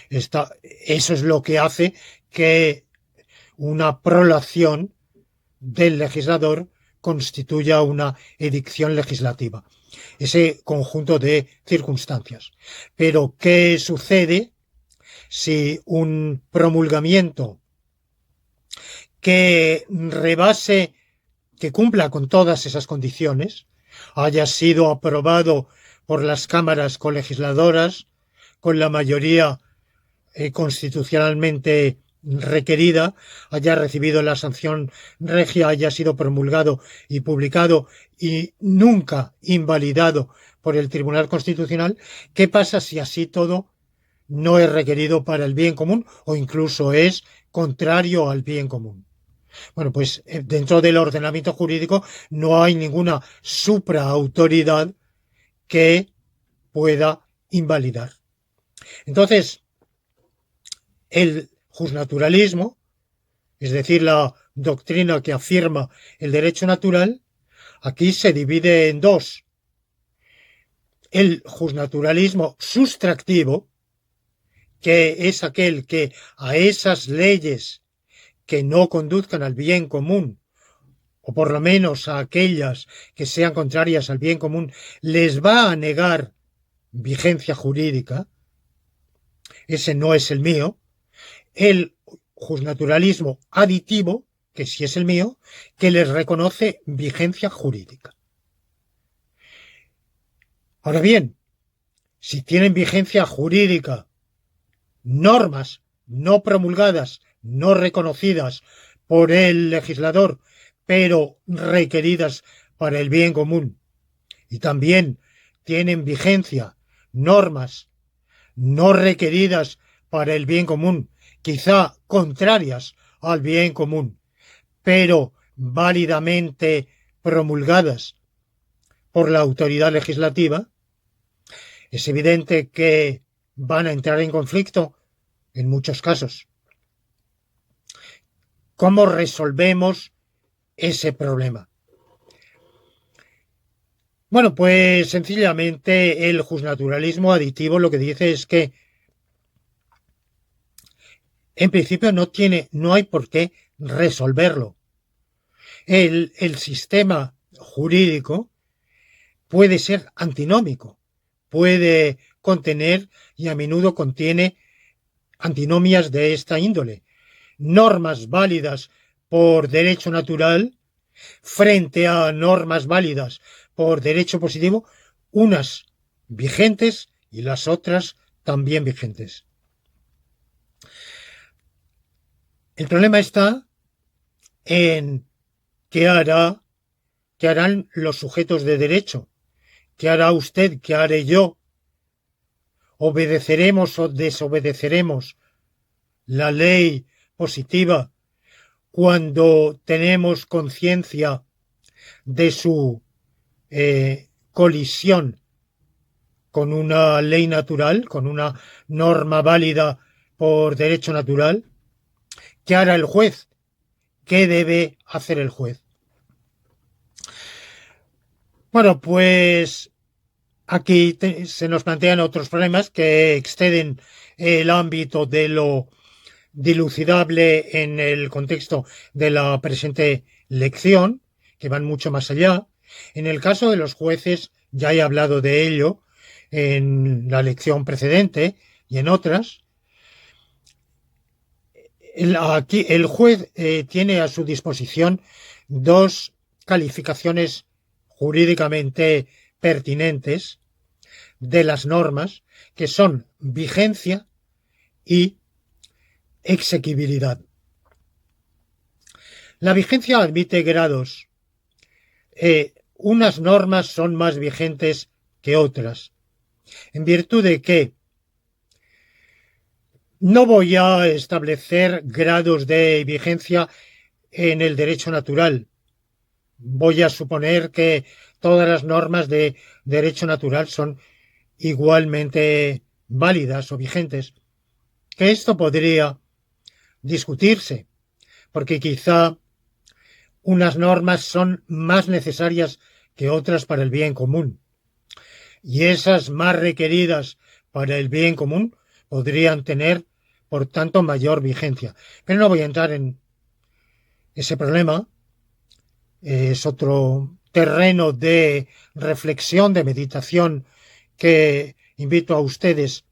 Eso es lo que hace que una prolación del legislador constituya una edicción legislativa. Ese conjunto de circunstancias. Pero, ¿qué sucede si un promulgamiento que rebase, que cumpla con todas esas condiciones, haya sido aprobado por las cámaras colegisladoras con la mayoría constitucionalmente requerida, haya recibido la sanción regia, haya sido promulgado y publicado y nunca invalidado por el Tribunal Constitucional? ¿Qué pasa si así todo no es requerido para el bien común o incluso es contrario al bien común? Bueno, pues dentro del ordenamiento jurídico no hay ninguna supraautoridad que pueda invalidar. Entonces, el justnaturalismo, es decir, la doctrina que afirma el derecho natural, aquí se divide en dos. El justnaturalismo sustractivo, que es aquel que a esas leyes que no conduzcan al bien común, o por lo menos a aquellas que sean contrarias al bien común, les va a negar vigencia jurídica. Ese no es el mío. El justnaturalismo aditivo, que sí es el mío, que les reconoce vigencia jurídica. Ahora bien, si tienen vigencia jurídica normas no promulgadas, no reconocidas por el legislador, pero requeridas para el bien común, y también tienen vigencia normas no requeridas para el bien común, quizá contrarias al bien común, pero válidamente promulgadas por la autoridad legislativa, es evidente que van a entrar en conflicto en muchos casos. ¿Cómo resolvemos ese problema? Bueno, pues sencillamente el justnaturalismo aditivo lo que dice es que en principio no hay por qué resolverlo. El sistema jurídico puede ser antinómico, puede contener y a menudo contiene antinomias de esta índole, normas válidas por derecho natural frente a normas válidas por derecho positivo, unas vigentes y las otras también vigentes. El problema está en qué harán los sujetos de derecho, qué hará usted, qué haré yo. ¿Obedeceremos o desobedeceremos la ley positiva cuando tenemos conciencia de su colisión con una ley natural, con una norma válida por derecho natural? ¿Qué hará el juez? ¿Qué debe hacer el juez? Bueno, pues aquí se nos plantean otros problemas que exceden el ámbito de lo dilucidable en el contexto de la presente lección, que van mucho más allá. En el caso de los jueces, ya he hablado de ello en la lección precedente y en otras. Aquí el juez tiene a su disposición dos calificaciones jurídicamente pertinentes de las normas, que son vigencia y exequibilidad. La vigencia admite grados. Unas normas son más vigentes que otras, en virtud de que no voy a establecer grados de vigencia en el derecho natural. Voy a suponer que todas las normas de derecho natural son igualmente válidas o vigentes. Que esto podría discutirse, porque quizá unas normas son más necesarias que otras para el bien común, y esas más requeridas para el bien común podrían tener, por tanto, mayor vigencia. Pero no voy a entrar en ese problema. Es otro terreno de reflexión, de meditación que invito a ustedes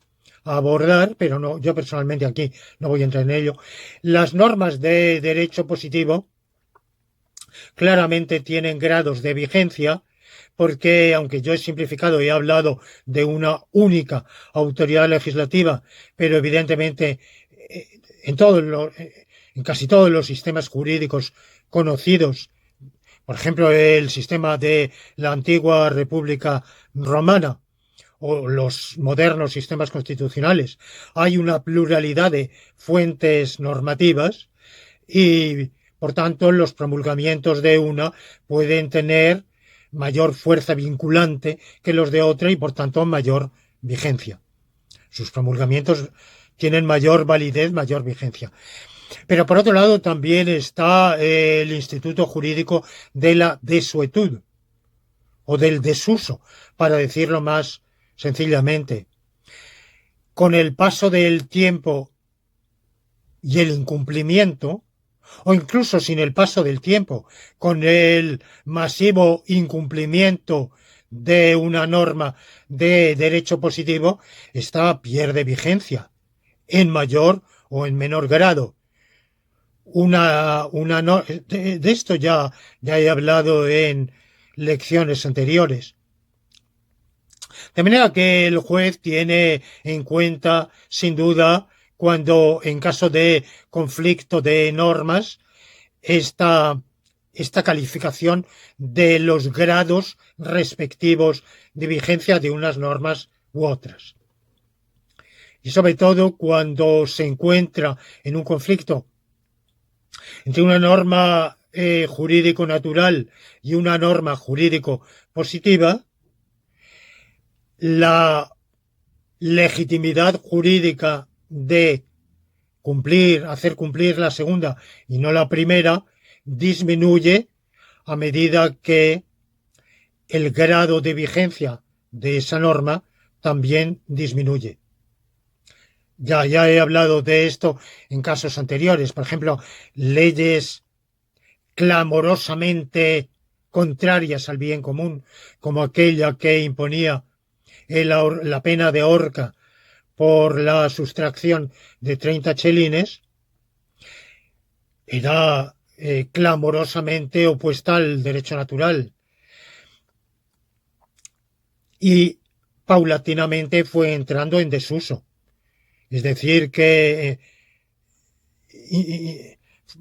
a abordar, pero no, yo personalmente aquí no voy a entrar en ello. Las normas de derecho positivo claramente tienen grados de vigencia porque, aunque yo he simplificado y he hablado de una única autoridad legislativa, pero evidentemente en, en casi todos los sistemas jurídicos conocidos, por ejemplo, el sistema de la antigua República Romana o los modernos sistemas constitucionales, hay una pluralidad de fuentes normativas y, por tanto, los promulgamientos de una pueden tener mayor fuerza vinculante que los de otra y, por tanto, mayor vigencia. Sus promulgamientos tienen mayor validez, mayor vigencia. Pero por otro lado también está el instituto jurídico de la desuetud o del desuso, para decirlo más sencillamente. Con el paso del tiempo y el incumplimiento, o incluso sin el paso del tiempo, con el masivo incumplimiento de una norma de derecho positivo, esta pierde vigencia en mayor o en menor grado. De esto ya he hablado en lecciones anteriores. De manera que el juez tiene en cuenta, sin duda, cuando en caso de conflicto de normas, esta, esta calificación de los grados respectivos de vigencia de unas normas u otras. Y sobre todo cuando se encuentra en un conflicto entre una norma jurídico natural y una norma jurídico positiva, la legitimidad jurídica de hacer cumplir la segunda y no la primera, disminuye a medida que el grado de vigencia de esa norma también disminuye. Ya he hablado de esto en casos anteriores. Por ejemplo, leyes clamorosamente contrarias al bien común, como aquella que imponía la pena de horca por la sustracción de 30 chelines, era clamorosamente opuesta al derecho natural. Y paulatinamente fue entrando en desuso. Es decir, que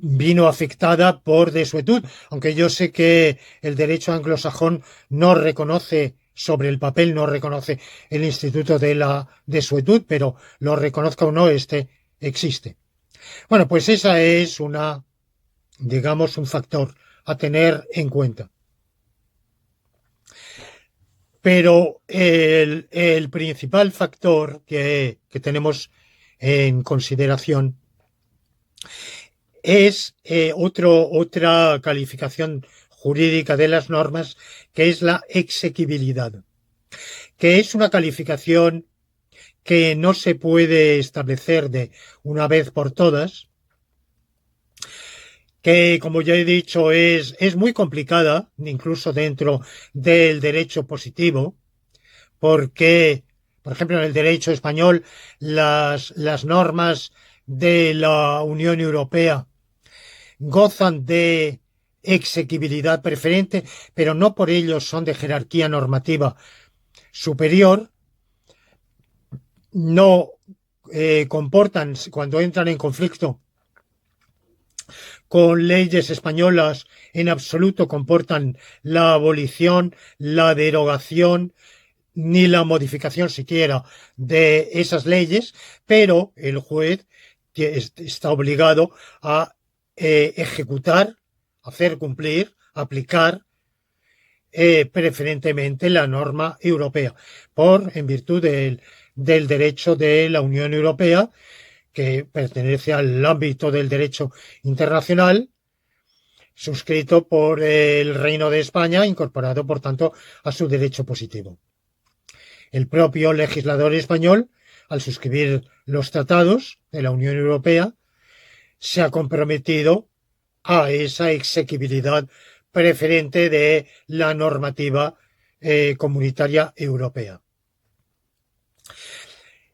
vino afectada por desuetud, aunque yo sé que el derecho anglosajón no reconoce, sobre el papel no reconoce el instituto de la desuetud, pero lo reconozca o no, este existe. Bueno, pues esa es digamos, un factor a tener en cuenta. Pero el principal factor que tenemos en consideración es otra calificación jurídica de las normas, que es la exequibilidad, que es una calificación que no se puede establecer de una vez por todas, que, como ya he dicho, es muy complicada, incluso dentro del derecho positivo, porque, por ejemplo, en el derecho español, las normas de la Unión Europea gozan de exequibilidad preferente, pero no por ello son de jerarquía normativa superior, no comportan, cuando entran en conflicto con leyes españolas, en absoluto comportan la abolición, la derogación, ni la modificación siquiera de esas leyes, pero el juez está obligado a ejecutar, hacer cumplir, aplicar preferentemente la norma europea, en virtud del derecho de la Unión Europea, que pertenece al ámbito del derecho internacional, suscrito por el Reino de España, incorporado, por tanto, a su derecho positivo. El propio legislador español, al suscribir los tratados de la Unión Europea, se ha comprometido a esa exequibilidad preferente de la normativa comunitaria europea.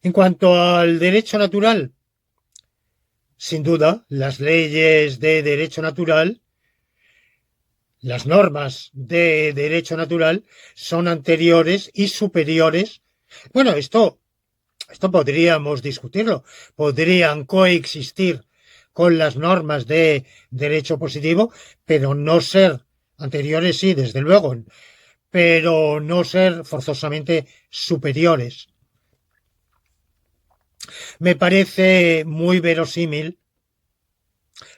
En cuanto al derecho natural, sin duda, las leyes de derecho natural, las normas de derecho natural son anteriores y superiores. Bueno, esto podríamos discutirlo. Podrían coexistir con las normas de derecho positivo, pero no ser anteriores, sí, desde luego, pero no ser forzosamente superiores. Me parece muy verosímil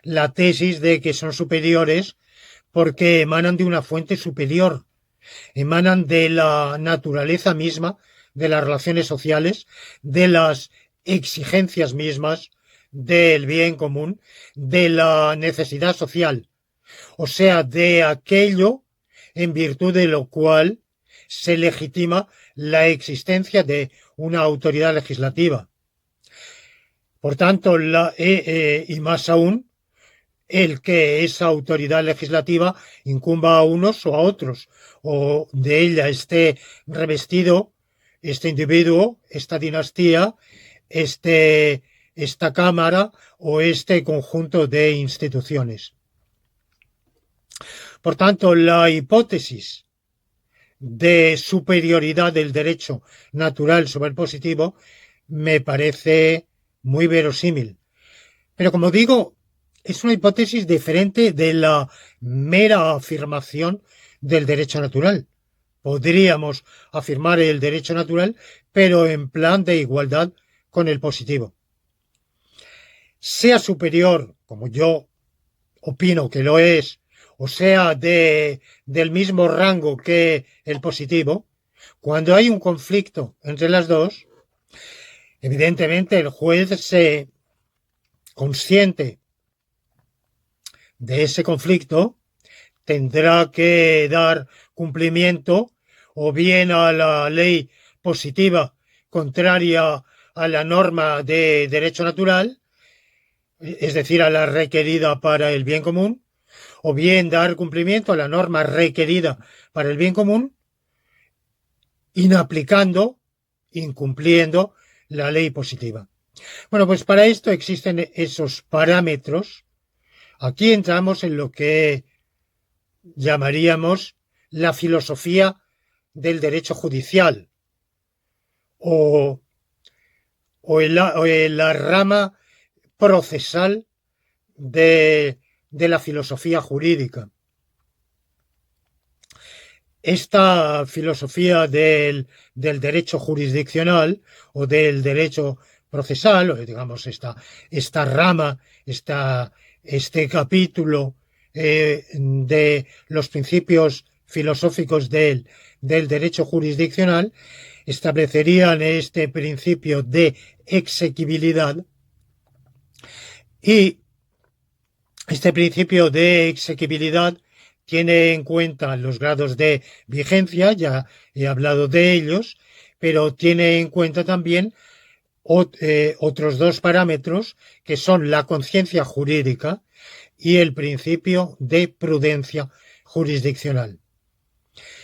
la tesis de que son superiores porque emanan de una fuente superior, emanan de la naturaleza misma, de las relaciones sociales, de las exigencias mismas del bien común, de la necesidad social, o sea, de aquello en virtud de lo cual se legitima la existencia de una autoridad legislativa. Por tanto, y más aún, el que esa autoridad legislativa incumba a unos o a otros, o de ella esté revestido este individuo, esta dinastía, esta cámara o este conjunto de instituciones. Por tanto, la hipótesis de superioridad del derecho natural sobre el positivo me parece muy verosímil. Pero como digo, es una hipótesis diferente de la mera afirmación del derecho natural. Podríamos afirmar el derecho natural, pero en plan de igualdad con el positivo. Sea superior, como yo opino que lo es, o sea del mismo rango que el positivo, cuando hay un conflicto entre las dos, evidentemente el juez se consciente de ese conflicto tendrá que dar cumplimiento o bien a la ley positiva contraria a la norma de derecho natural, es decir, a la requerida para el bien común, o bien dar cumplimiento a la norma requerida para el bien común, inaplicando, incumpliendo la ley positiva. Bueno, pues para esto existen esos parámetros. Aquí entramos en lo que llamaríamos la filosofía del derecho judicial o la rama procesal de la filosofía jurídica. Esta filosofía del derecho jurisdiccional o del derecho procesal, o digamos esta rama, este capítulo de los principios filosóficos del derecho jurisdiccional, establecerían este principio de exequibilidad, y este principio de exequibilidad tiene en cuenta los grados de vigencia, ya he hablado de ellos, pero tiene en cuenta también otros dos parámetros que son la conciencia jurídica y el principio de prudencia jurisdiccional.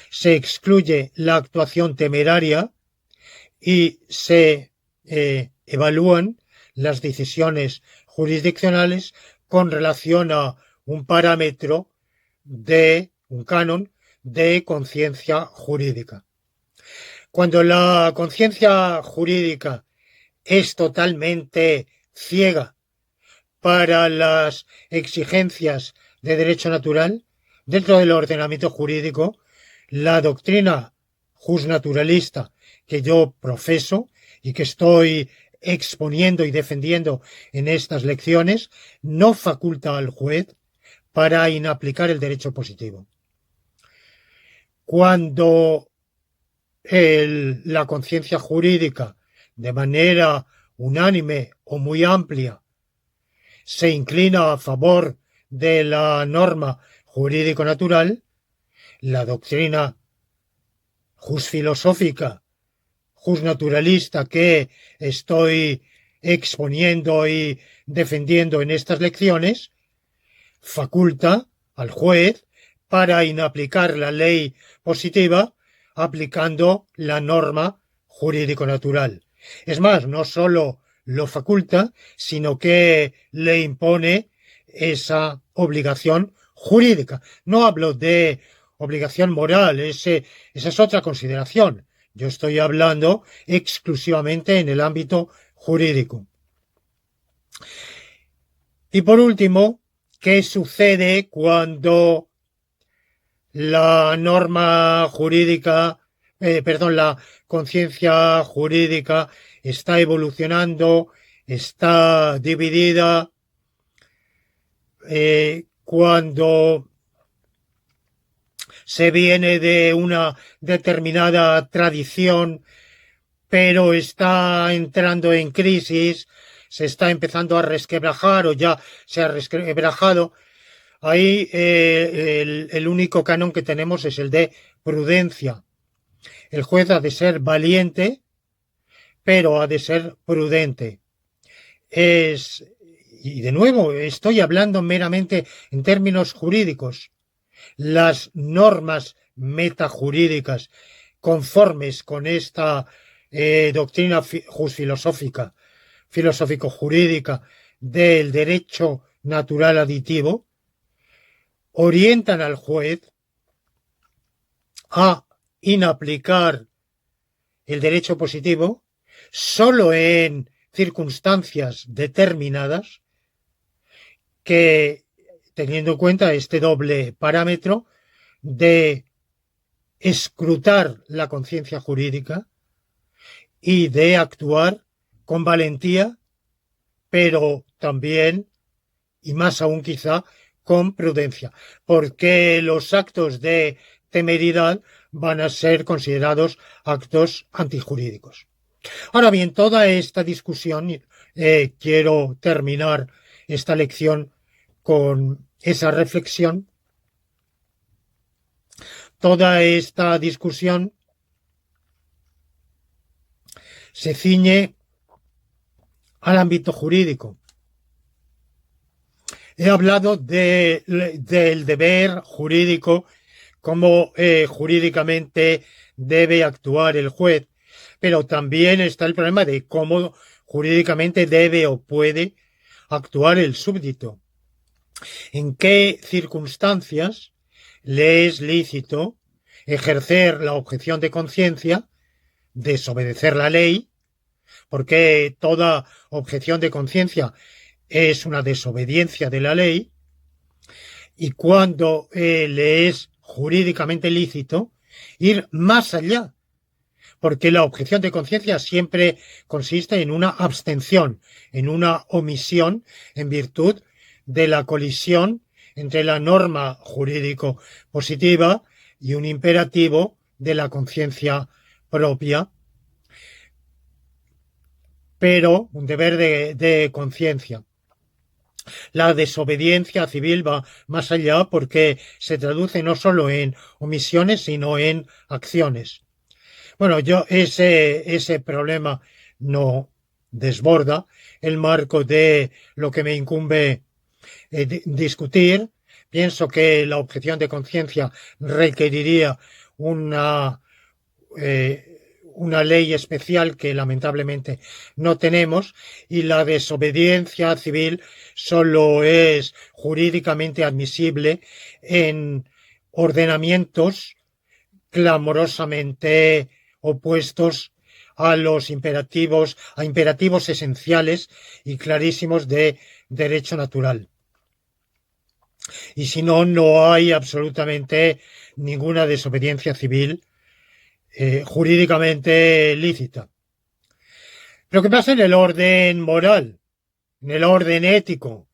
Se excluye la actuación temeraria y se evalúan las decisiones jurisdiccionales con relación a un parámetro de un canon de conciencia jurídica. Cuando la conciencia jurídica es totalmente ciega para las exigencias de derecho natural, dentro del ordenamiento jurídico, la doctrina justnaturalista que yo profeso y que estoy exponiendo y defendiendo en estas lecciones, no faculta al juez para inaplicar el derecho positivo. Cuando la conciencia jurídica, de manera unánime o muy amplia, se inclina a favor de la norma jurídico-natural, la doctrina jusfilosófica, justnaturalista que estoy exponiendo y defendiendo en estas lecciones, faculta al juez para inaplicar la ley positiva aplicando la norma jurídico-natural. Es más, no solo lo faculta, sino que le impone esa obligación jurídica. No hablo de obligación moral, esa es otra consideración. Yo estoy hablando exclusivamente en el ámbito jurídico. Y por último, ¿qué sucede cuando la norma jurídica, la conciencia jurídica está evolucionando, está dividida, cuando se viene de una determinada tradición, pero está entrando en crisis, se está empezando a resquebrajar o ya se ha resquebrajado? Ahí el único canon que tenemos es el de prudencia. El juez ha de ser valiente, pero ha de ser prudente. Y de nuevo, estoy hablando meramente en términos jurídicos. Las normas metajurídicas conformes con esta doctrina filosófico-jurídica del derecho natural aditivo orientan al juez a inaplicar el derecho positivo solo en circunstancias determinadas que, teniendo en cuenta este doble parámetro de escrutar la conciencia jurídica y de actuar con valentía, pero también, y más aún quizá, con prudencia, porque los actos de temeridad van a ser considerados actos antijurídicos. Ahora bien, toda esta discusión, quiero terminar esta lección con esa reflexión. Toda esta discusión se ciñe al ámbito jurídico. He hablado del deber jurídico, cómo jurídicamente debe actuar el juez, pero también está el problema de cómo jurídicamente debe o puede actuar el súbdito. ¿En qué circunstancias le es lícito ejercer la objeción de conciencia, desobedecer la ley, porque toda objeción de conciencia es una desobediencia de la ley, y cuando le es jurídicamente lícito ir más allá, porque la objeción de conciencia siempre consiste en una abstención, en una omisión en virtud de la colisión entre la norma jurídico positiva y un imperativo de la conciencia propia, pero un deber de conciencia. La desobediencia civil va más allá porque se traduce no solo en omisiones, sino en acciones. Bueno, ese problema no desborda el marco de lo que me incumbe discutir. Pienso que la objeción de conciencia requeriría una ley especial que lamentablemente no tenemos, y la desobediencia civil solo es jurídicamente admisible en ordenamientos clamorosamente opuestos a imperativos esenciales y clarísimos de derecho natural. Y si no, no hay absolutamente ninguna desobediencia civil jurídicamente lícita. Lo que pasa en el orden moral, en el orden ético,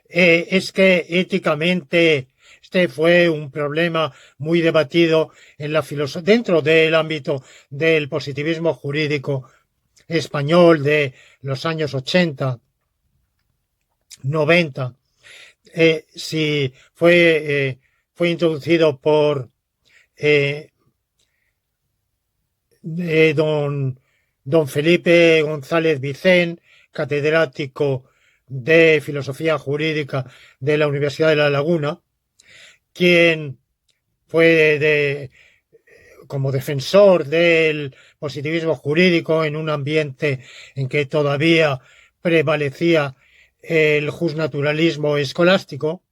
es que éticamente este fue un problema muy debatido en la dentro del ámbito del positivismo jurídico español de los años 80, 90. Si fue introducido por don Felipe González Vicén, catedrático de Filosofía Jurídica de la Universidad de La Laguna, quien fue como defensor del positivismo jurídico en un ambiente en que todavía prevalecía el justnaturalismo escolástico,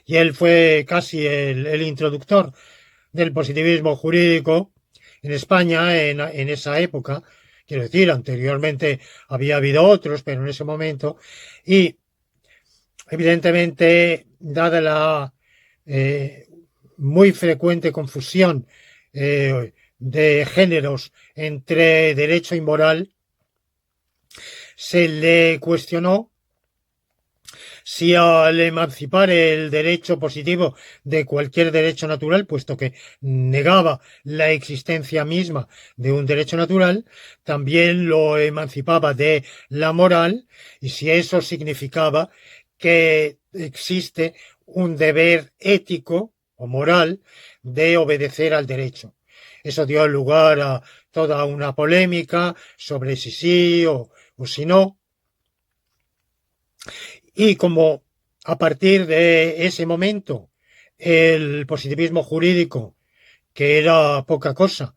y él fue casi el introductor del positivismo jurídico en España en esa época. Quiero decir, anteriormente había habido otros, pero en ese momento, y evidentemente, dada la muy frecuente confusión de géneros entre derecho y moral, se le cuestionó si al emancipar el derecho positivo de cualquier derecho natural, puesto que negaba la existencia misma de un derecho natural, también lo emancipaba de la moral, y si eso significaba que existe un deber ético o moral de obedecer al derecho. Eso dio lugar a toda una polémica sobre si sí o si no. Y como a partir de ese momento el positivismo jurídico, que era poca cosa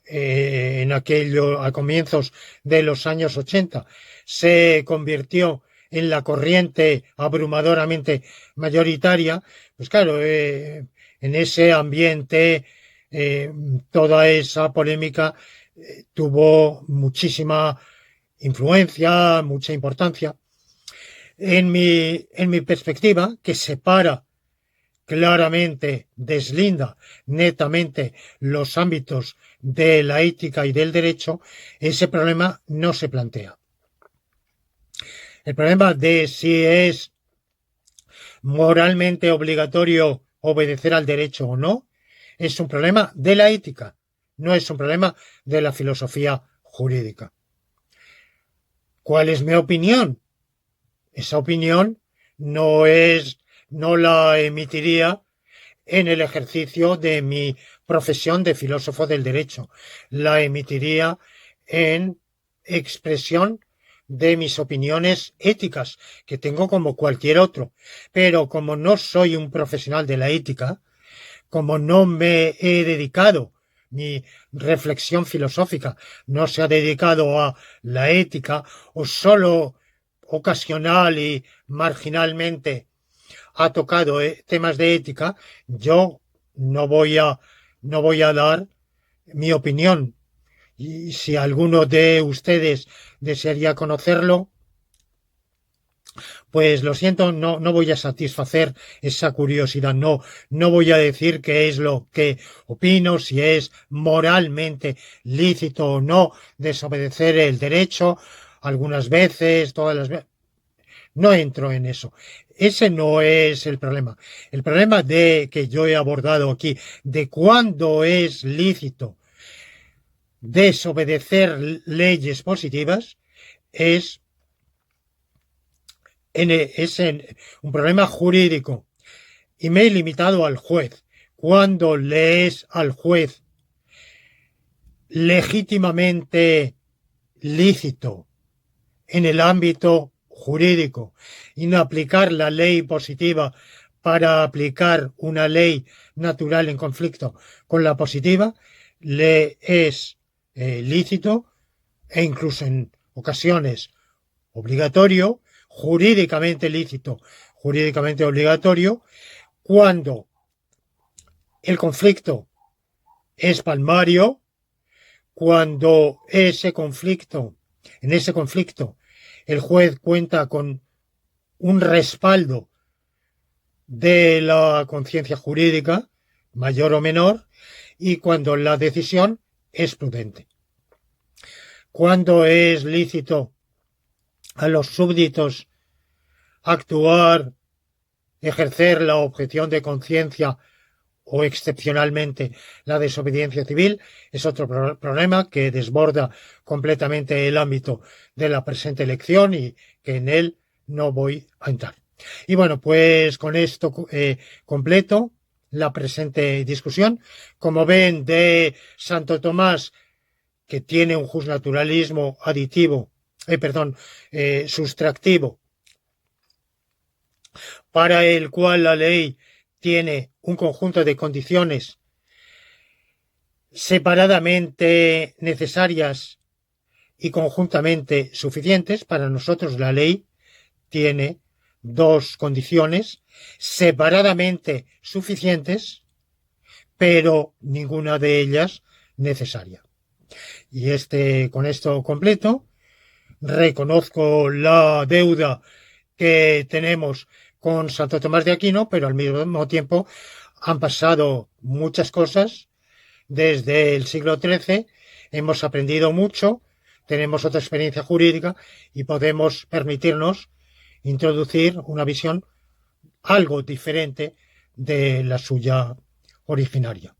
en aquello a comienzos de los años 80, se convirtió en la corriente abrumadoramente mayoritaria, pues claro, en ese ambiente toda esa polémica tuvo muchísima influencia, mucha importancia. En mi perspectiva, que separa claramente, deslinda netamente los ámbitos de la ética y del derecho, ese problema no se plantea. El problema de si es moralmente obligatorio obedecer al derecho o no, es un problema de la ética, no es un problema de la filosofía jurídica. ¿Cuál es mi opinión? Esa opinión no la emitiría en el ejercicio de mi profesión de filósofo del derecho. La emitiría en expresión de mis opiniones éticas, que tengo como cualquier otro. Pero como no soy un profesional de la ética, como no me he dedicado, mi reflexión filosófica no se ha dedicado a la ética, o solo ocasional y marginalmente ha tocado temas de ética, yo no voy a dar mi opinión. Y si alguno de ustedes desearía conocerlo, pues lo siento, no voy a satisfacer esa curiosidad, no voy a decir qué es lo que opino, si es moralmente lícito o no desobedecer el derecho, algunas veces, todas las veces. No entro en eso. Ese no es el problema. El problema de que yo he abordado aquí, de cuándo es lícito desobedecer leyes positivas, es un problema jurídico. Y me he limitado al juez. Cuando le es al juez legítimamente lícito en el ámbito jurídico y no aplicar la ley positiva para aplicar una ley natural en conflicto con la positiva, le es lícito e incluso en ocasiones obligatorio, jurídicamente lícito, jurídicamente obligatorio, cuando el conflicto es palmario, cuando en ese conflicto, el juez cuenta con un respaldo de la conciencia jurídica, mayor o menor, y cuando la decisión es prudente. Cuando es lícito a los súbditos actuar, ejercer la objeción de conciencia o excepcionalmente la desobediencia civil, es otro problema que desborda completamente el ámbito de la presente lección y que en él no voy a entrar. Y bueno, pues con esto completo la presente discusión. Como ven, de Santo Tomás, que tiene un justnaturalismo aditivo sustractivo, para el cual la ley tiene un conjunto de condiciones separadamente necesarias y conjuntamente suficientes. Para nosotros la ley tiene dos condiciones separadamente suficientes, pero ninguna de ellas necesaria. Y con esto completo, reconozco la deuda que tenemos con Santo Tomás de Aquino, pero al mismo tiempo han pasado muchas cosas desde el siglo XIII, hemos aprendido mucho, tenemos otra experiencia jurídica y podemos permitirnos introducir una visión algo diferente de la suya originaria.